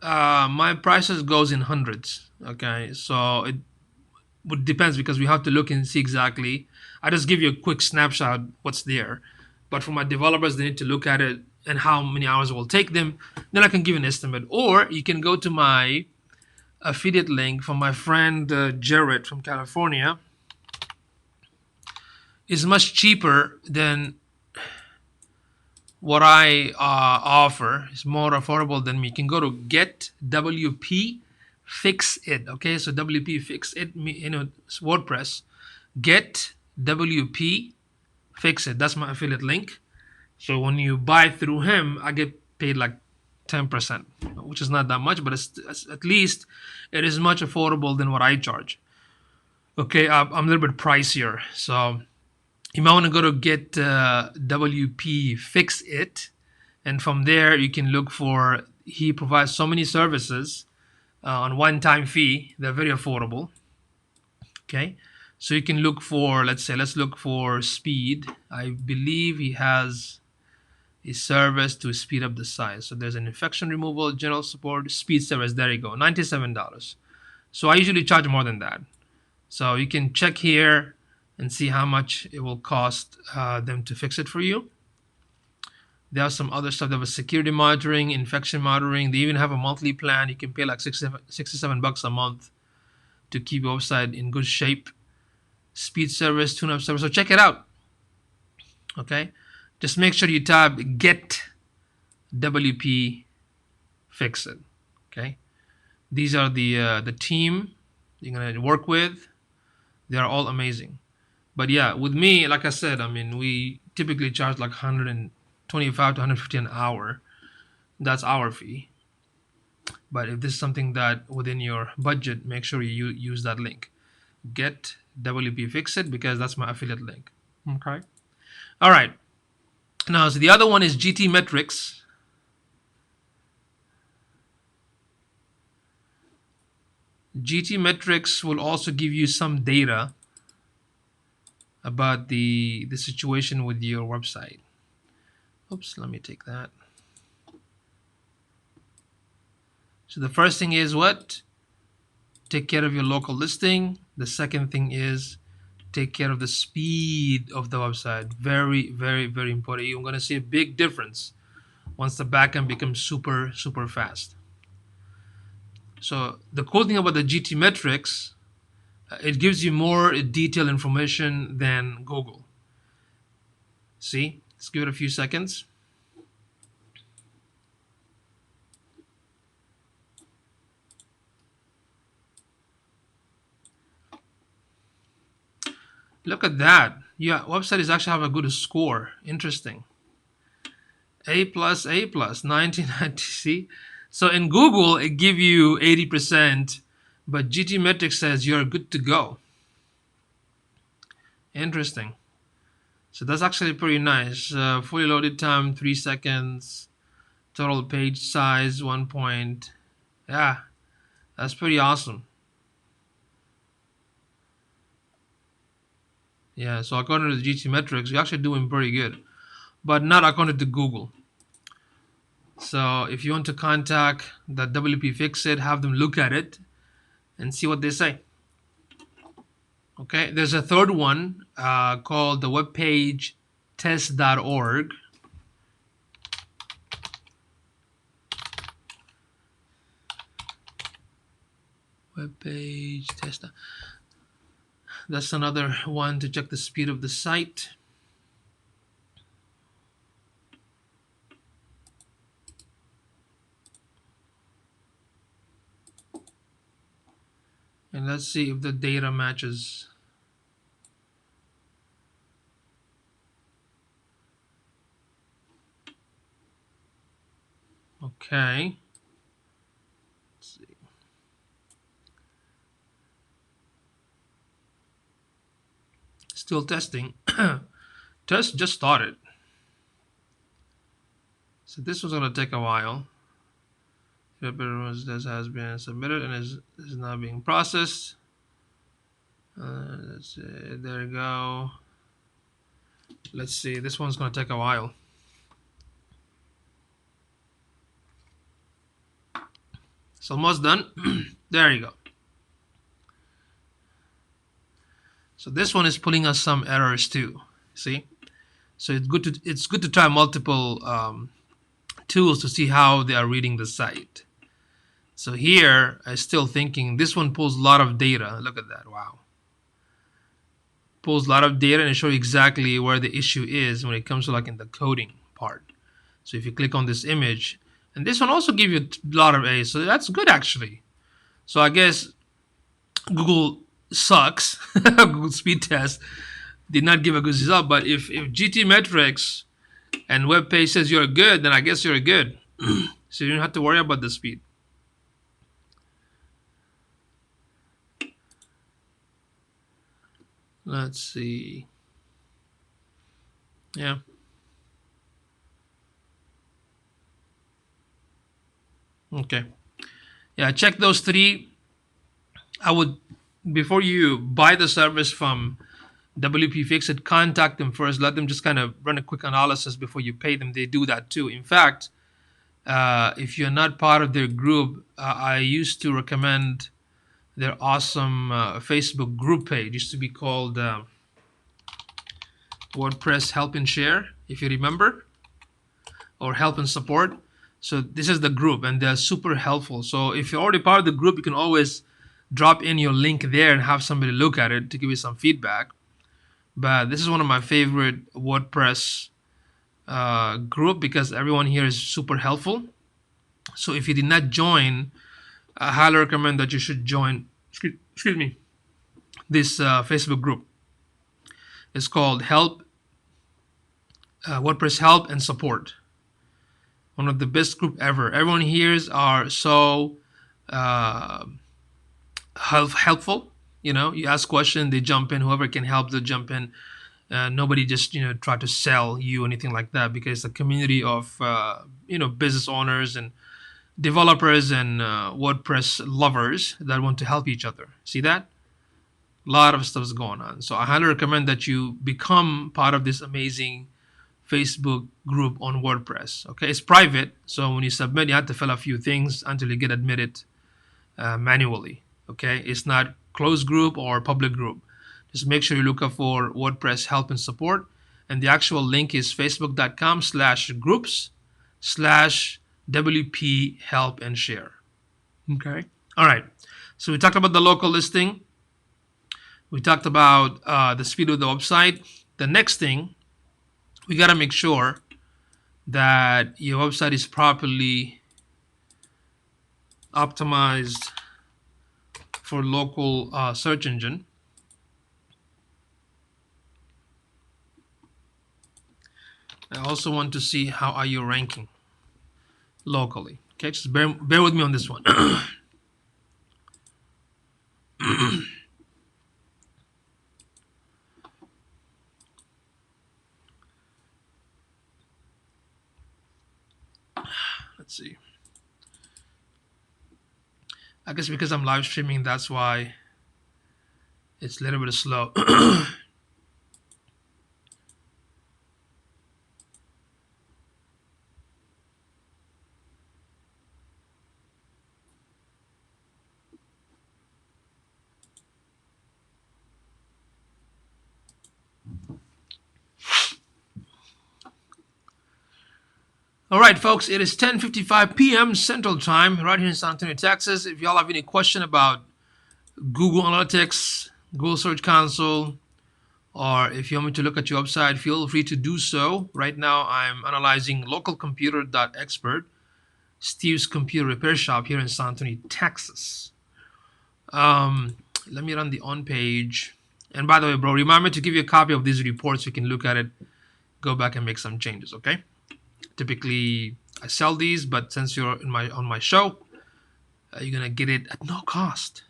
my prices goes in hundreds. Okay, so it depends because we have to look and see exactly. I just give you a quick snapshot what's there, but for my developers, they need to look at it and how many hours it will take them. Then I can give an estimate. Or you can go to my affiliate link from my friend Jared from California. It's much cheaper than what I offer. It's more affordable than me. You can go to Get WP Fix It. Okay, so WP Fix It, it's WordPress. Get WP Fix It. That's my affiliate link. So when you buy through him, I get paid like 10%, which is not that much, but it's at least it is much affordable than what I charge. Okay, I'm a little bit pricier, so you might want to go to Get WP Fix It. and from there you can look for. He provides so many services on one-time fee. They're very affordable. Okay, so you can look for, let's look for speed. I believe he has a service to speed up the size. So there's an infection removal, general support, speed service. There you go, $97. So I usually charge more than that. So you can check here and see how much it will cost them to fix it for you. There are some other stuff. There was security monitoring, infection monitoring. They even have a monthly plan. You can pay like $67 a month to keep your website in good shape. Speed service, tune-up service. So check it out. Okay, just make sure you tab Get WP Fix It. Okay, these are the team you're gonna work with. They are all amazing. But yeah, with me, like I said, I mean, we typically charge like 125 to 150 an hour. That's our fee. But if this is something that within your budget, make sure you use that link. Get WP Fix It, because that's my affiliate link. Okay. All right. Now, so the other one is GTmetrix. GTmetrix will also give you some data about the situation with your website. Oops, let me take that. So the first thing is what? Take care of your local listing. The second thing is take care of the speed of the website. Very, very, very important. You're going to see a big difference once the backend becomes super, super fast. So the cool thing about the GTmetrix, it gives you more detailed information than Google. See, let's give it a few seconds. Look at that. Your website is actually have a good score. Interesting. A plus, 1990. See, so in Google it give you 80%, but GTmetrix says you're good to go. Interesting. So that's actually pretty nice. Fully loaded time 3 seconds. Total page size 1 point. Yeah, that's pretty awesome. Yeah, so according to the GTmetrix, you're actually doing pretty good, but not according to Google. So if you want to contact the WP Fix It, have them look at it and see what they say. Okay, there's a third one called the webpage test.org. Webpage test. That's another one to check the speed of the site. And let's see if the data matches. Okay. Let's see. Still testing. Test just started. So this one's going to take a while. This has been submitted and is now being processed. Let's see. There you go. Let's see. This one's going to take a while. It's almost done. There you go. So this one is pulling us some errors too. See, so it's good to try multiple tools to see how they are reading the site. So here I'm still thinking this one pulls a lot of data. Look at that. Wow. Pulls a lot of data and it shows exactly where the issue is when it comes to like in the coding part. So if you click on this image, and this one also gives you a lot of A's, so that's good actually. So I guess Google sucks. Google speed test did not give a good result. But if GTmetrix and WebPage says you're good, then I guess you're good. So you don't have to worry about the speed. Let's see. Yeah. Okay. Yeah, check those three. I would, before you buy the service from WP Fixit, contact them first. Let them just kind of run a quick analysis before you pay them. They do that too. In fact, if you're not part of their group, I used to recommend their awesome Facebook group page. It used to be called WordPress Help and Share, if you remember, or Help and Support. So this is the group, and they're super helpful. So if you're already part of the group, you can always drop in your link there and have somebody look at it to give you some feedback. But this is one of my favorite WordPress group because everyone here is super helpful. So if you did not join, I highly recommend that you should join. Excuse me. This Facebook group. It's called Help, WordPress Help and Support. One of the best group ever. Everyone here are so helpful. You know, you ask question, they jump in. Whoever can help, they jump in. Nobody just try to sell you anything like that, because it's a community of business owners and developers and WordPress lovers that want to help each other. See that? A lot of stuff is going on. So I highly recommend that you become part of this amazing Facebook group on WordPress. Okay, it's private, so when you submit, you have to fill a few things until you get admitted manually. Okay, it's not closed group or public group. Just make sure you look up for WordPress Help and Support, and the actual link is facebook.com/groups/WP Help and Share. Okay, all right. So we talked about the local listing. We talked about the speed of the website. The next thing, we got to make sure that your website is properly optimized for local search engine. I also want to see how are you ranking locally. Okay, just bear with me on this one. Let's see. I guess because I'm live streaming, that's why it's a little bit slow. All right, folks, it is 10:55 p.m. Central Time right here in San Antonio, Texas. If y'all have any question about Google Analytics, Google Search Console, or if you want me to look at your website, feel free to do so. Right now, I'm analyzing localcomputer.expert, Steve's computer repair shop here in San Antonio, Texas. Let me run the on page. And by the way, bro, remind me to give you a copy of these reports so you can look at it, go back and make some changes, okay? Typically, I sell these, but since you're on my show, you're gonna get it at no cost.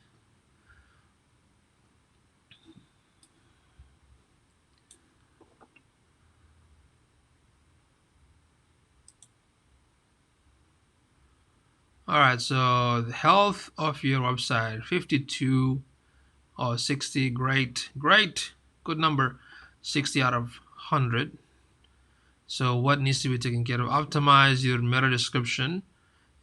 All right, so the health of your website, 52 or 60, great, good number, 60 out of 100. So what needs to be taken care of? Optimize your meta description,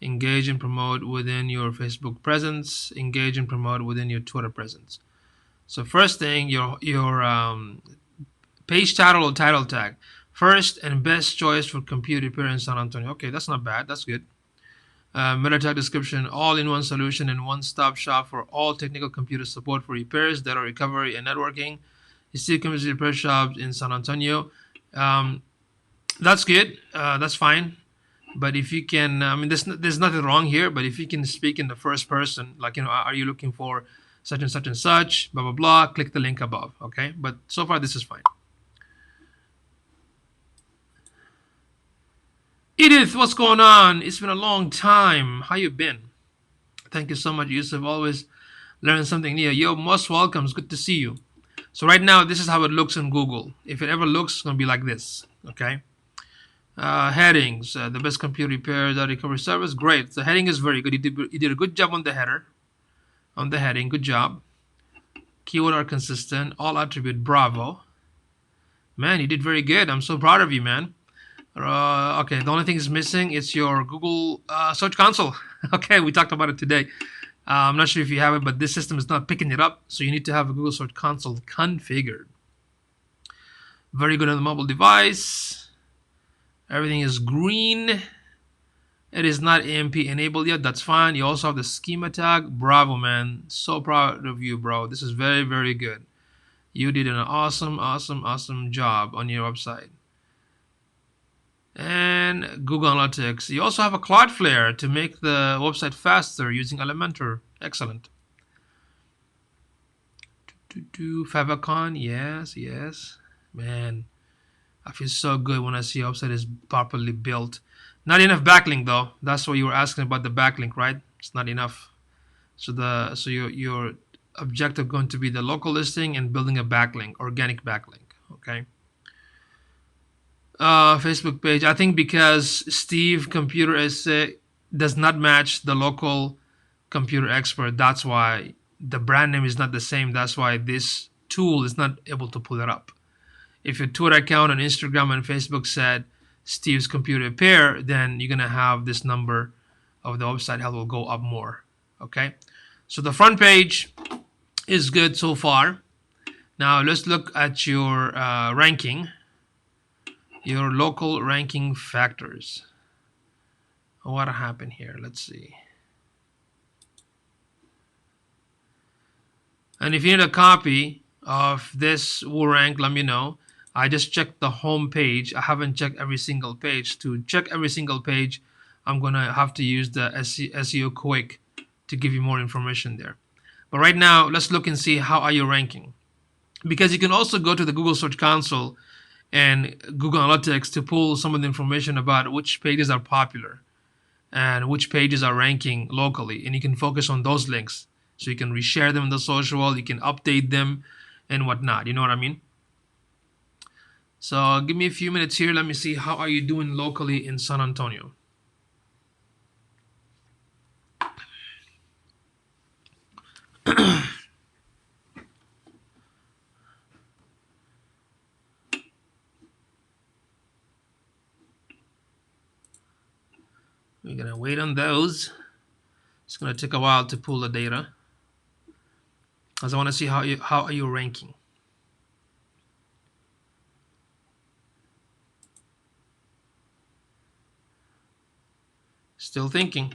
engage and promote within your Facebook presence, engage and promote within your Twitter presence. So first thing, your page title or title tag, first and best choice for computer repair in San Antonio. Okay, that's not bad, that's good. Meta tag description, all-in-one solution and one-stop shop for all technical computer support for repairs, data recovery, and networking. Steve Computer Repair Shops in San Antonio. That's good. That's fine. But if you can, I mean, there's nothing wrong here. But if you can speak in the first person, like, are you looking for such and such and such, blah blah blah, click the link above. Okay. But so far this is fine. Edith, what's going on? It's been a long time. How you been? Thank you so much, Yusuf. Always learn something new. You're most welcome. It's good to see you. So right now, this is how it looks in Google. If it ever looks, it's gonna be like this. Okay. Headings, the best computer repair that recovery service. Great. The heading is very good. You did a good job on the header, on the heading. Good job. Keyword are consistent. All attribute. Bravo. Man, you did very good. I'm so proud of you, man. Okay, the only thing is missing is your Google Search Console. Okay, we talked about it today. I'm not sure if you have it, but this system is not picking it up, so you need to have a Google Search Console configured. Very good on the mobile device. Everything is green. It is not AMP enabled yet. That's fine. You also have the schema tag. Bravo, man. So proud of you, bro. This is very, very good. You did an awesome, awesome, awesome job on your website. And Google Analytics. You also have a Cloudflare to make the website faster using Elementor. Excellent. Favicon. Yes, yes. Man, I feel so good when I see your website is properly built. Not enough backlink though. That's what you were asking about, the backlink, right? It's not enough. So your objective going to be the local listing and building a backlink, organic backlink. Okay. Facebook page. I think because Steve Computer Essay does not match the local computer expert. That's why the brand name is not the same. That's why this tool is not able to pull it up. If your Twitter account on Instagram and Facebook said Steve's Computer Repair, then you're gonna have this number of the website health will go up more. Okay, so the front page is good so far. Now let's look at your ranking, your local ranking factors. What happened here? Let's see. And if you need a copy of this WooRank, let me know. I just checked the home page. I haven't checked every single page. To check every single page, I'm gonna have to use the SEO Quick to give you more information there. But right now, let's look and see how are you ranking. Because you can also go to the Google Search Console and Google Analytics to pull some of the information about which pages are popular and which pages are ranking locally. And you can focus on those links. So you can reshare them in the social, you can update them and whatnot. You know what I mean? So give me a few minutes here. Let me see how are you doing locally in San Antonio. We're gonna wait on those. It's gonna take a while to pull the data, as I want to see how are you ranking. Still thinking.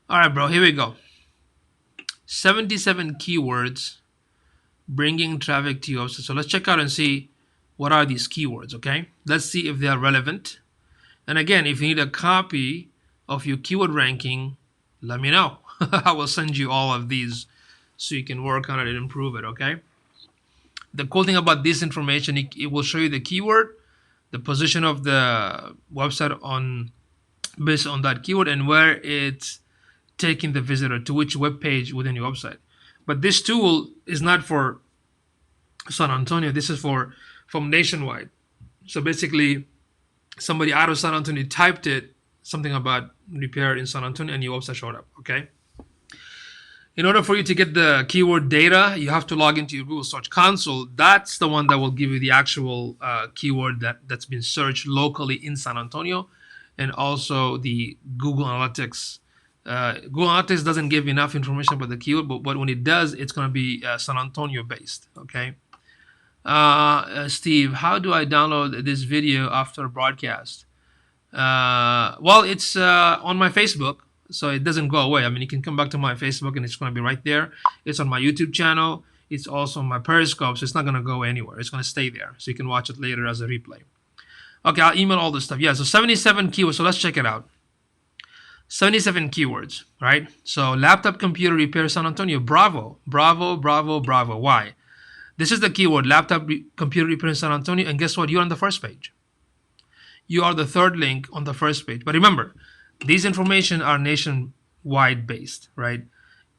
All right, bro, here we go. 77 keywords bringing traffic to your website. So let's check out and see what are these keywords, okay? Let's see if they are relevant. And again, if you need a copy of your keyword ranking, let me know. I will send you all of these so you can work on it and improve it, okay? The cool thing about this information, it will show you the keyword, the position of the website on based on that keyword, and where it's taking the visitor to which web page within your website. But this tool is not for San Antonio. This is from nationwide. So basically, somebody out of San Antonio typed something about repair in San Antonio, and your website showed up. Okay. In order for you to get the keyword data, you have to log into your Google Search Console. That's the one that will give you the actual keyword that's been searched locally in San Antonio, and also the Google Analytics. Google Analytics doesn't give enough information about the keyword, but when it does, it's going to be San Antonio based. Okay. Steve, how do I download this video after broadcast? Well, it's on my Facebook, so it doesn't go away. I mean, you can come back to my Facebook and it's going to be right there. It's on my YouTube channel. It's also on my Periscope, so it's not going to go anywhere. It's going to stay there, so you can watch it later as a replay. Okay, I'll email all this stuff. Yeah, so 77 keywords. So let's check it out. 77 keywords, right? So laptop computer repair San Antonio. Bravo, bravo, bravo, bravo. Why? This is the keyword, laptop computer repair in San Antonio, and guess what? You're on the first page. You are the third link on the first page. But remember, these information are nationwide based, right?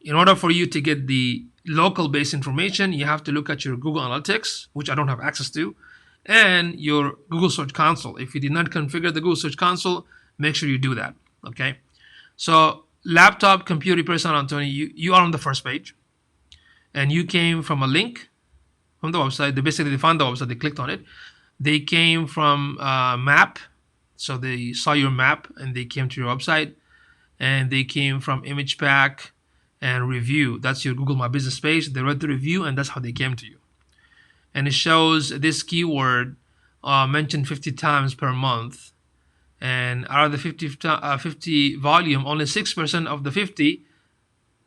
In order for you to get the local based information, you have to look at your Google Analytics, which I don't have access to, and your Google Search Console. If you did not configure the Google Search Console, make sure you do that. Okay. So laptop computer repair San Antonio, you are on the first page, and you came from a link from the website. They found the website, they clicked on it. They came from map, so they saw your map and they came to your website, and they came from image pack and review. That's your Google My Business page. They read the review, and that's how they came to you. And it shows this keyword mentioned 50 times per month. And out of the 50 volume, only 6% of the 50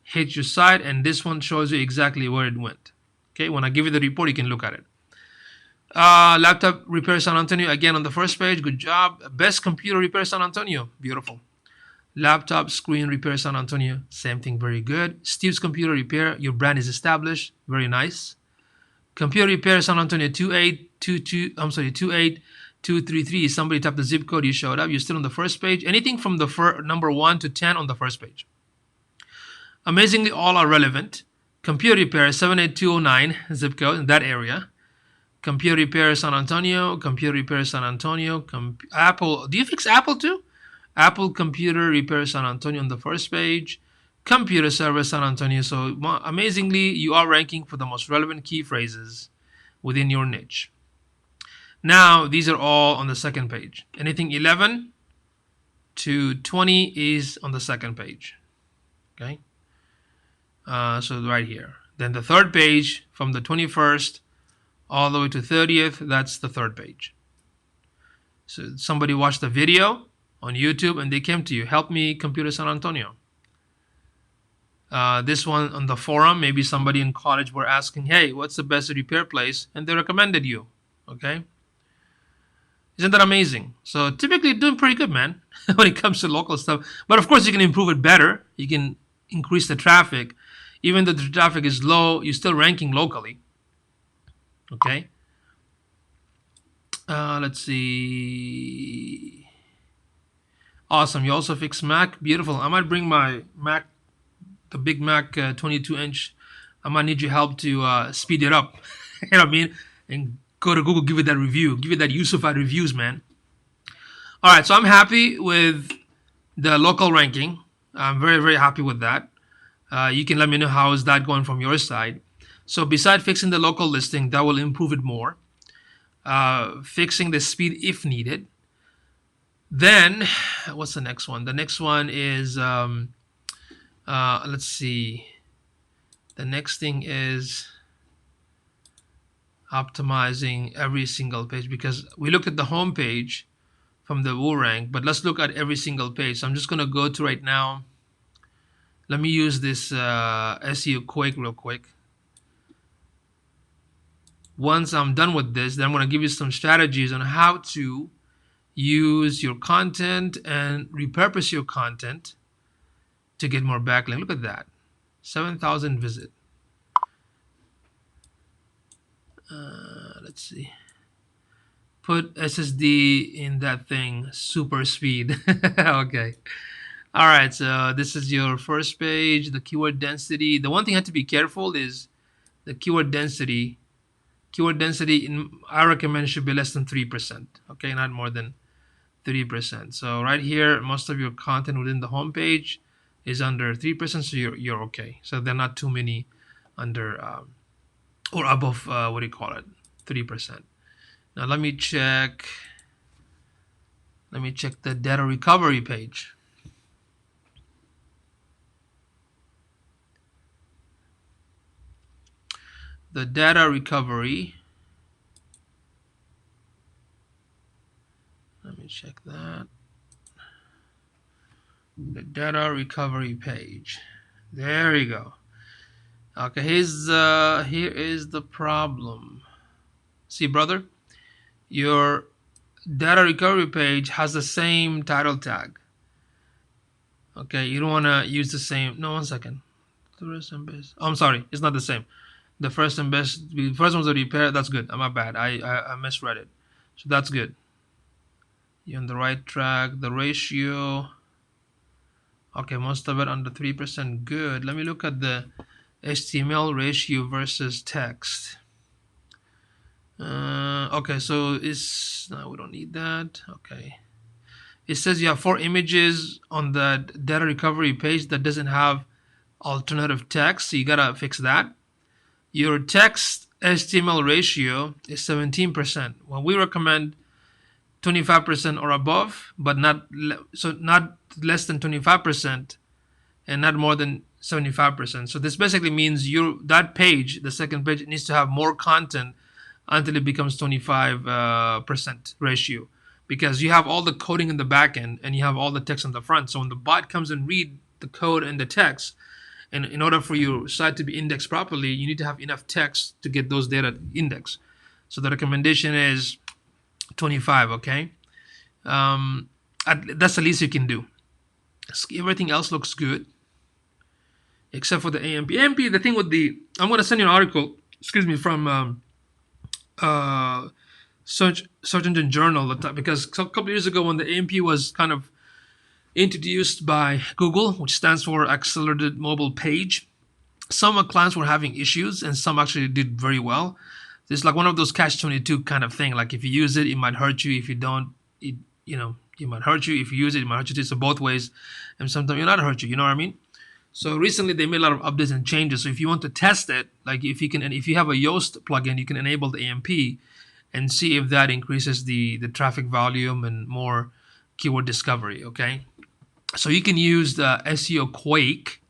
hit your site, and this one shows you exactly where it went. Okay, when I give you the report, you can look at it. Laptop repair San Antonio, again on the first page. Good job. Best computer repair San Antonio, beautiful. Laptop screen repair San Antonio, same thing, very good. Steve's computer repair, your brand is established, very nice. Computer repair San Antonio 28233. Somebody tapped the zip code, you showed up, you're still on the first page. Anything from the number 1 to 10 on the first page. Amazingly, all are relevant. Computer repair 78209 zip code in that area. Computer repair San Antonio, computer repair San Antonio, Apple. Do you fix Apple too? Apple computer repair San Antonio on the first page. Computer service San Antonio. So amazingly, you are ranking for the most relevant key phrases within your niche. Now, these are all on the second page. Anything 11 to 20 is on the second page. Okay. So right here. Then the third page, from the 21st all the way to 30th, that's the third page. So somebody watched the video on YouTube and they came to you, help me computer San Antonio. This one on the forum, maybe somebody in college were asking, hey, what's the best repair place? And they recommended you. Okay. Isn't that amazing? So typically doing pretty good, man, when it comes to local stuff. But of course, you can improve it better. You can increase the traffic. Even though the traffic is low, you're still ranking locally. Okay. Let's see. Awesome. You also fix Mac. Beautiful. I might bring my Mac, the big Mac 22-inch. I might need your help to speed it up. You know what I mean? And go to Google, give it that review. Give it that Yusufied reviews, man. All right. So I'm happy with the local ranking. I'm very, very happy with that. You can let me know how is that going from your side. So besides fixing the local listing, that will improve it more. Fixing the speed if needed. Then, what's the next one? The next one is, let's see. The next thing is optimizing every single page, because we looked at the home page from the WooRank, but let's look at every single page. So I'm just going to go to right now. Let me use this SEO Quake real quick. Once I'm done with this, then I'm going to give you some strategies on how to use your content and repurpose your content to get more backlink. Look at that. 7,000 visit. Let's see. Put SSD in that thing. Super speed. Okay. All right. So this is your first page. The keyword density. The one thing I have to be careful is the keyword density. Keyword density, I recommend, should be less than 3%. Okay, not more than 3%. So right here, most of your content within the home page is under 3%, so you're okay. So there are not too many under or above, what do you call it, 3%. Now let me check the data recovery page. The data recovery. Let me check that. The data recovery page. There you go. Okay, here is the problem. See, brother, your data recovery page has the same title tag. Okay, you don't want to use the same. No, 1 second. Oh, I'm sorry, it's not the same. The first and best, the first one's a repair. That's good. My bad. I misread it. So that's good. You're on the right track. The ratio. Okay, most of it under 3%. Good. Let me look at the HTML ratio versus text. Okay, so it's no, we don't need that. Okay. It says you have 4 images on the data recovery page that doesn't have alternative text, so you gotta fix that. Your text HTML ratio is 17%. Well, we recommend 25% or above, but not less than 25% and not more than 75%. So this basically means that page, the second page, needs to have more content until it becomes 25% ratio, because you have all the coding in the back end and you have all the text on the front. So when the bot comes and read the code and the text, and in order for your site to be indexed properly, you need to have enough text to get those data indexed. So the recommendation is 25. Okay, that's the least you can do. Everything else looks good except for the AMP. AMP, the thing with I'm going to send you an article, from Search Engine Journal, because a couple years ago when the AMP was kind of introduced by Google, which stands for Accelerated Mobile Page, some clients were having issues and some actually did very well. It's like one of those catch-22 kind of thing. Like if you use it, it might hurt you. If you don't, it might hurt you. If you use it, it might hurt you. So both ways, and sometimes it not hurt you. You know what I mean? So recently they made a lot of updates and changes. So if you want to test it, like if you have a Yoast plugin, you can enable the AMP and see if that increases the traffic volume and more keyword discovery. Okay, so you can use the SEO Quake,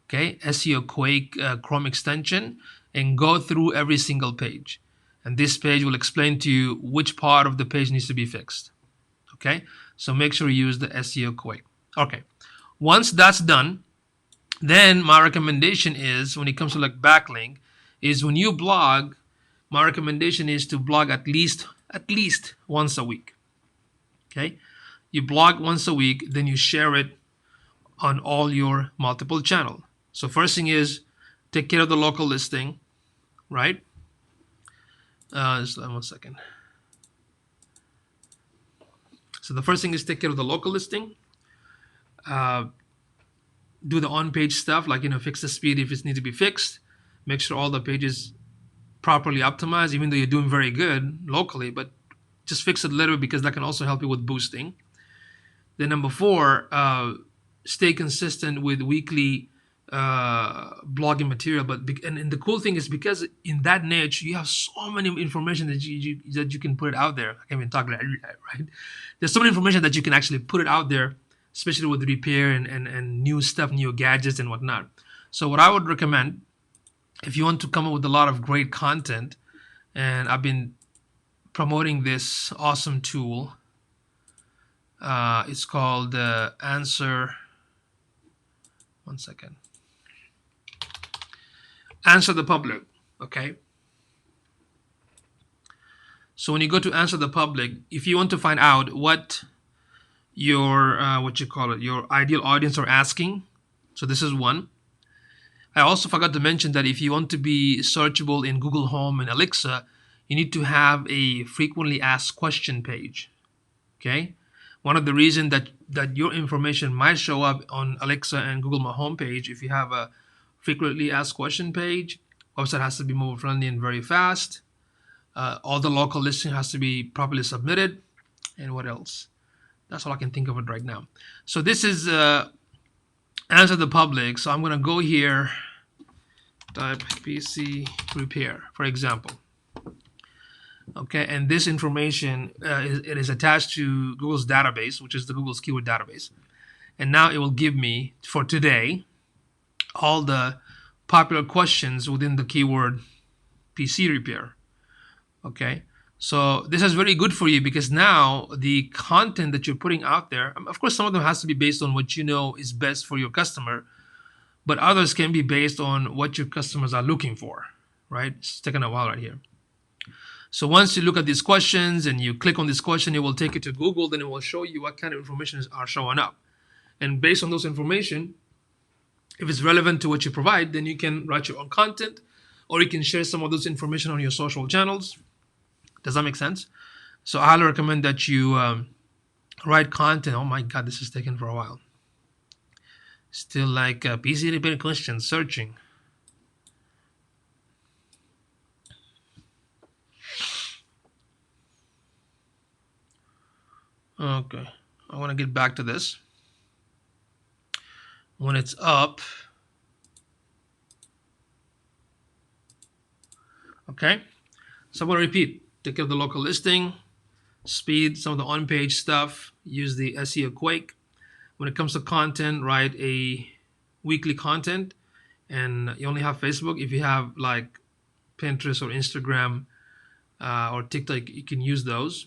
SEO Quake Chrome extension, and go through every single page. And this page will explain to you which part of the page needs to be fixed. Okay, so make sure you use the SEO Quake. Okay, once that's done, then my recommendation is, when it comes to like backlink, is when you blog, my recommendation is to blog at least once a week. Okay, you blog once a week, then you share it on all your multiple channels. So first thing is take care of the local listing, right? Just 1 second. So the first thing is take care of the local listing. Do the on-page stuff, like fix the speed if it needs to be fixed. Make sure all the pages properly optimized, even though you're doing very good locally, but just fix it a little bit, because that can also help you with boosting. Then number 4, stay consistent with weekly blogging material. And the cool thing is, because in that niche you have so many information that you can put it out there. I can't even talk like that, right? There's so much information that you can actually put it out there, especially with repair and new stuff, new gadgets and whatnot. So what I would recommend, if you want to come up with a lot of great content, and I've been promoting this awesome tool, it's called Answer. 1 second. Answer the Public. Okay. So when you go to Answer the Public, if you want to find out what your your ideal audience are asking, so this is one. I also forgot to mention that if you want to be searchable in Google Home and Alexa, you need to have a frequently asked question page. Okay, one of the reasons that your information might show up on Alexa and Google Home page, if you have a frequently asked question page, website has to be mobile friendly and very fast. All the local listing has to be properly submitted, and what else? That's all I can think of it right now. So this is Answer the Public. So I'm going to go here, type PC repair, for example. Okay, and this information it is attached to Google's database, which is the Google's keyword database. And now it will give me, for today, all the popular questions within the keyword PC repair. Okay, so this is very good for you, because now the content that you're putting out there, of course, some of them has to be based on what you know is best for your customer, but others can be based on what your customers are looking for, right? It's taking a while right here. So once you look at these questions and you click on this question, it will take you to Google, then it will show you what kind of information are showing up. And based on those information, if it's relevant to what you provide, then you can write your own content, or you can share some of those information on your social channels. Does that make sense? So I highly recommend that you write content. Oh my God, this is taking for a while. Still like PC repair questions, searching. Okay, I want to get back to this. When it's up, okay. So I'm going to repeat. Take care of the local listing, speed, some of the on-page stuff, use the SEO Quake. When it comes to content, write a weekly content, and you only have Facebook. If you have like Pinterest or Instagram or TikTok, you can use those.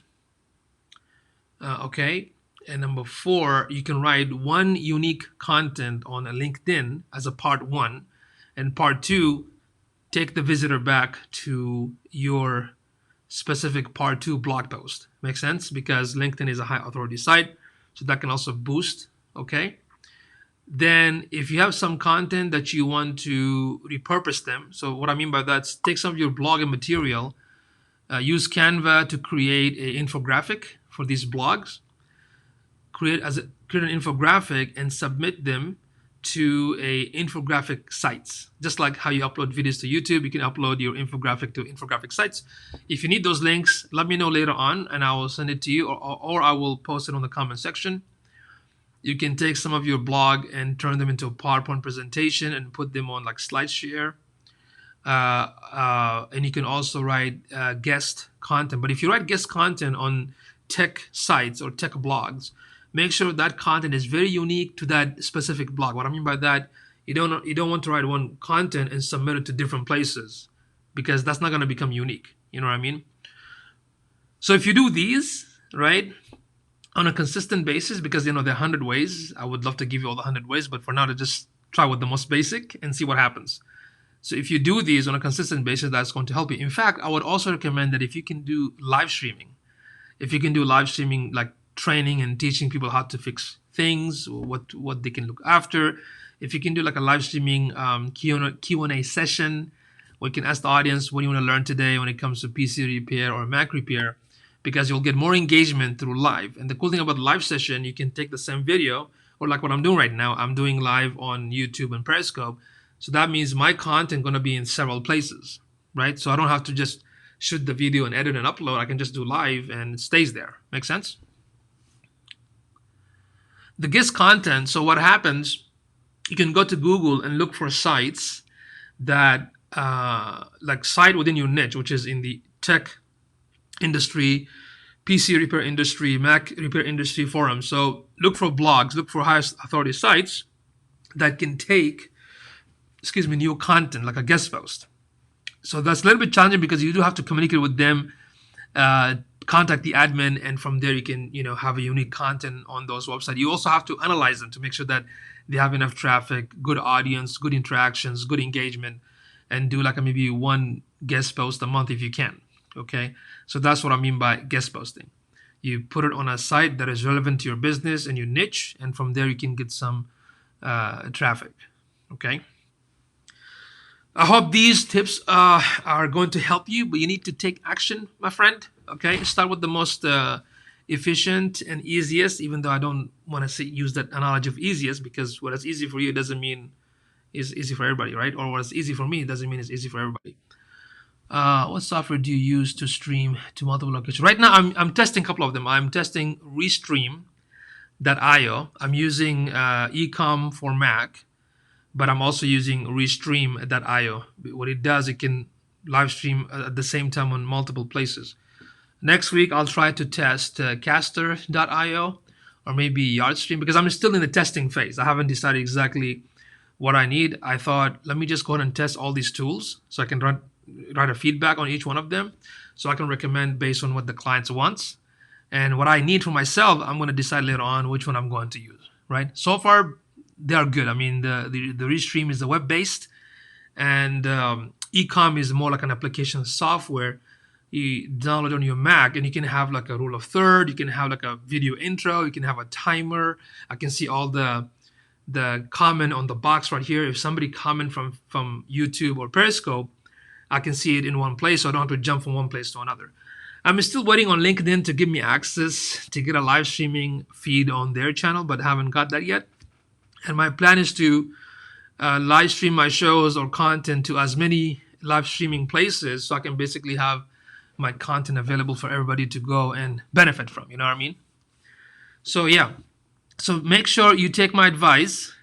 Okay. And number 4, you can write one unique content on a LinkedIn as a part 1, and part 2, take the visitor back to your specific part 2 blog post. Makes sense? Because LinkedIn is a high authority site, so that can also boost. Okay. Then if you have some content that you want to repurpose them, so what I mean by that is take some of your blogging material, use Canva to create an infographic for these blogs, create an infographic and submit them to a infographic sites. Just like how you upload videos to YouTube, you can upload your infographic to infographic sites. If you need those links, let me know later on and I will send it to you, or I will post it on the comment section. You can take some of your blog and turn them into a PowerPoint presentation and put them on like SlideShare. And you can also write guest content. But if you write guest content on tech sites or tech blogs, make sure that content is very unique to that specific blog. What I mean by that, you don't want to write one content and submit it to different places, because that's not going to become unique. You know what I mean? So if you do these, right, on a consistent basis, because there are 100 ways, I would love to give you all the 100 ways, but for now to just try with the most basic and see what happens. So if you do these on a consistent basis, that's going to help you. In fact, I would also recommend that if you can do live streaming, like training and teaching people how to fix things, or what they can look after. If you can do like a live streaming Q&A session, where you can ask the audience, what do you want to learn today when it comes to PC repair or Mac repair, because you'll get more engagement through live. And the cool thing about the live session, you can take the same video, or like what I'm doing right now, I'm doing live on YouTube and Periscope. So that means my content going to be in several places, right? So I don't have to just shoot the video and edit and upload. I can just do live and it stays there. Make sense? The guest content. So what happens, you can go to Google and look for sites that like site within your niche, which is in the tech industry, PC repair industry, Mac repair industry forums. So look for blogs, look for highest authority sites that can take, new content, like a guest post. So that's a little bit challenging because you do have to communicate with them, contact the admin, and from there you can, have a unique content on those websites. You also have to analyze them to make sure that they have enough traffic, good audience, good interactions, good engagement, and do like maybe one guest post a month if you can. Okay, so that's what I mean by guest posting. You put it on a site that is relevant to your business and your niche, and from there you can get some traffic. Okay. I hope these tips are going to help you, but you need to take action, my friend. Okay, start with the most efficient and easiest, even though I don't want to use that analogy of easiest, because what is easy for you doesn't mean is easy for everybody, right? Or what's easy for me doesn't mean it's easy for everybody. What software do you use to stream to multiple locations? Right now, I'm testing a couple of them. I'm testing Restream.io. I'm using Ecom for Mac, but I'm also using Restream.io. What it does, it can live stream at the same time on multiple places. Next week, I'll try to test Caster.io or maybe Yardstream, because I'm still in the testing phase. I haven't decided exactly what I need. I thought, let me just go ahead and test all these tools so I can write a feedback on each one of them, so I can recommend based on what the client wants. And what I need for myself, I'm going to decide later on which one I'm going to use, right? So far, they are good. I mean, the Restream is the web-based, and Ecom is more like an application software you download on your Mac, and you can have like a rule of third, you can have like a video intro, you can have a timer. I can see all the comment on the box right here. If somebody comment from YouTube or Periscope, I can see it in one place, so I don't have to jump from one place to another. I'm still waiting on LinkedIn to give me access to get a live streaming feed on their channel, but haven't got that yet. And my plan is to live stream my shows or content to as many live streaming places, so I can basically have my content available for everybody to go and benefit from. You know what I mean? So yeah, so make sure you take my advice,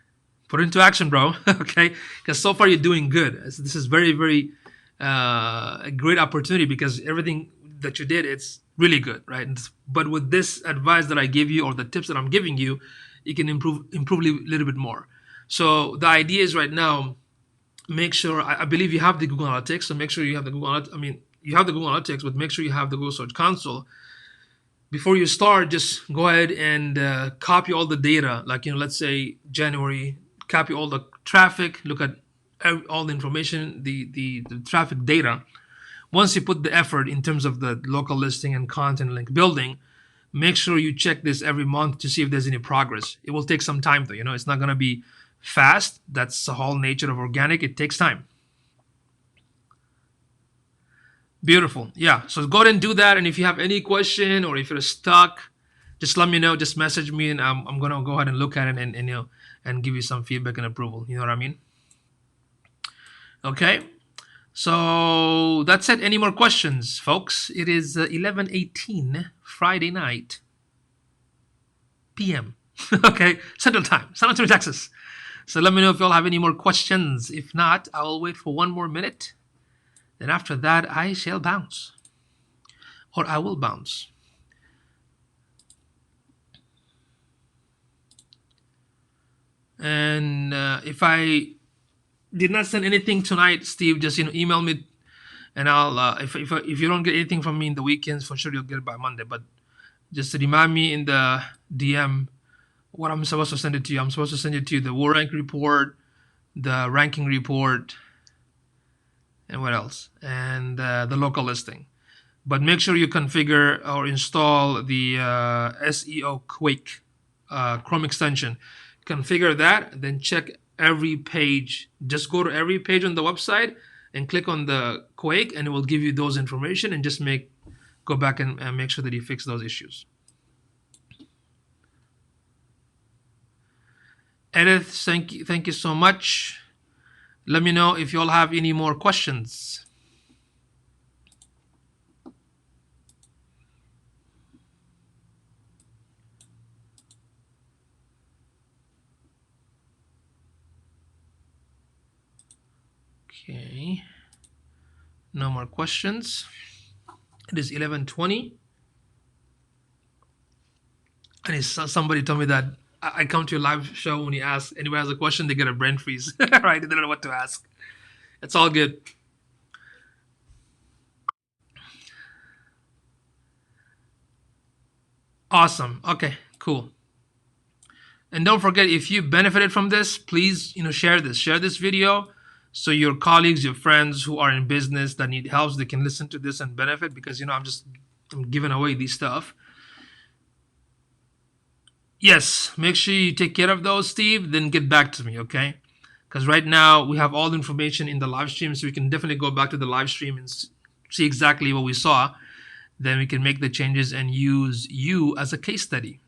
put it into action, bro. Okay, because so far you're doing good. This is very, very a great opportunity, because everything that you did, it's really good, right? But with this advice that I give you, or the tips that I'm giving you, you can improve a little bit more. So the idea is right now, make sure, I believe you have the Google Analytics, so make sure you have the you have the Google Analytics, but make sure you have the Google Search Console. Before you start, just go ahead and copy all the data. Like, let's say January, copy all the traffic, look at all the information, the traffic data. Once you put the effort in terms of the local listing and content link building, make sure you check this every month to see if there's any progress. It will take some time though, it's not gonna be fast. That's the whole nature of organic. It takes time. Beautiful. Yeah. So go ahead and do that. And if you have any question, or if you're stuck, just let me know. Just message me, and I'm gonna go ahead and look at it and give you some feedback and approval. You know what I mean? Okay. So that's it. Any more questions, folks? It is 11:18 Friday night p.m. Okay, Central Time, San Antonio, Texas. So let me know if y'all have any more questions. If not, I'll wait for one more minute. Then after that, I shall bounce, or I will bounce. And if I did not send anything tonight, Steve, just email me, and I'll if you don't get anything from me in the weekends, for sure you'll get it by Monday. But just to remind me in the DM what I'm supposed to send it to you. I'm supposed to send it to you the WooRank report, the ranking report, and what else? And the local listing. But make sure you configure or install the SEO Quake Chrome extension. Configure that, then check every page. Just go to every page on the website and click on the Quake, and it will give you those information. And just go back and make sure that you fix those issues. Edith, thank you so much. Let me know if you all have any more questions. Okay, no more questions. It is 11:20, and somebody told me that I come to your live show when you ask anybody has a question, they get a brain freeze. Right? They don't know what to ask. It's all good. Awesome. Okay, cool. And don't forget, if you benefited from this, please share this video, so your colleagues, your friends who are in business that need help, they can listen to this and benefit, because I'm giving away this stuff. Yes, make sure you take care of those, Steve, then get back to me, okay? Because right now we have all the information in the live stream, so we can definitely go back to the live stream and see exactly what we saw. Then we can make the changes and use you as a case study,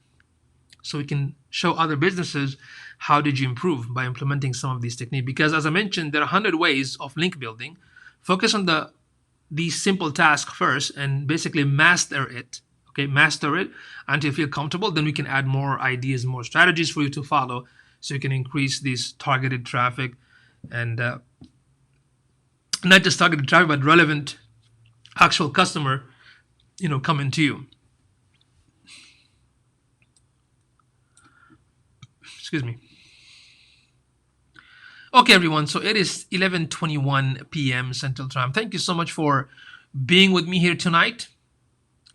so we can show other businesses how did you improve by implementing some of these techniques. Because as I mentioned, there are 100 ways of link building. Focus on the simple task first and basically master it. Okay, master it until you feel comfortable. Then we can add more ideas, more strategies for you to follow, so you can increase this targeted traffic, and not just targeted traffic, but relevant actual customer, coming to you. Excuse me. Okay, everyone. So it is 11:21 p.m. Central Time. Thank you so much for being with me here tonight.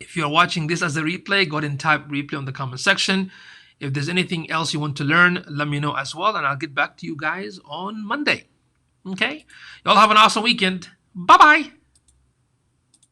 If you're watching this as a replay, go ahead and type replay on the comment section. If there's anything else you want to learn, let me know as well, and I'll get back to you guys on Monday. Okay? Y'all have an awesome weekend. Bye-bye.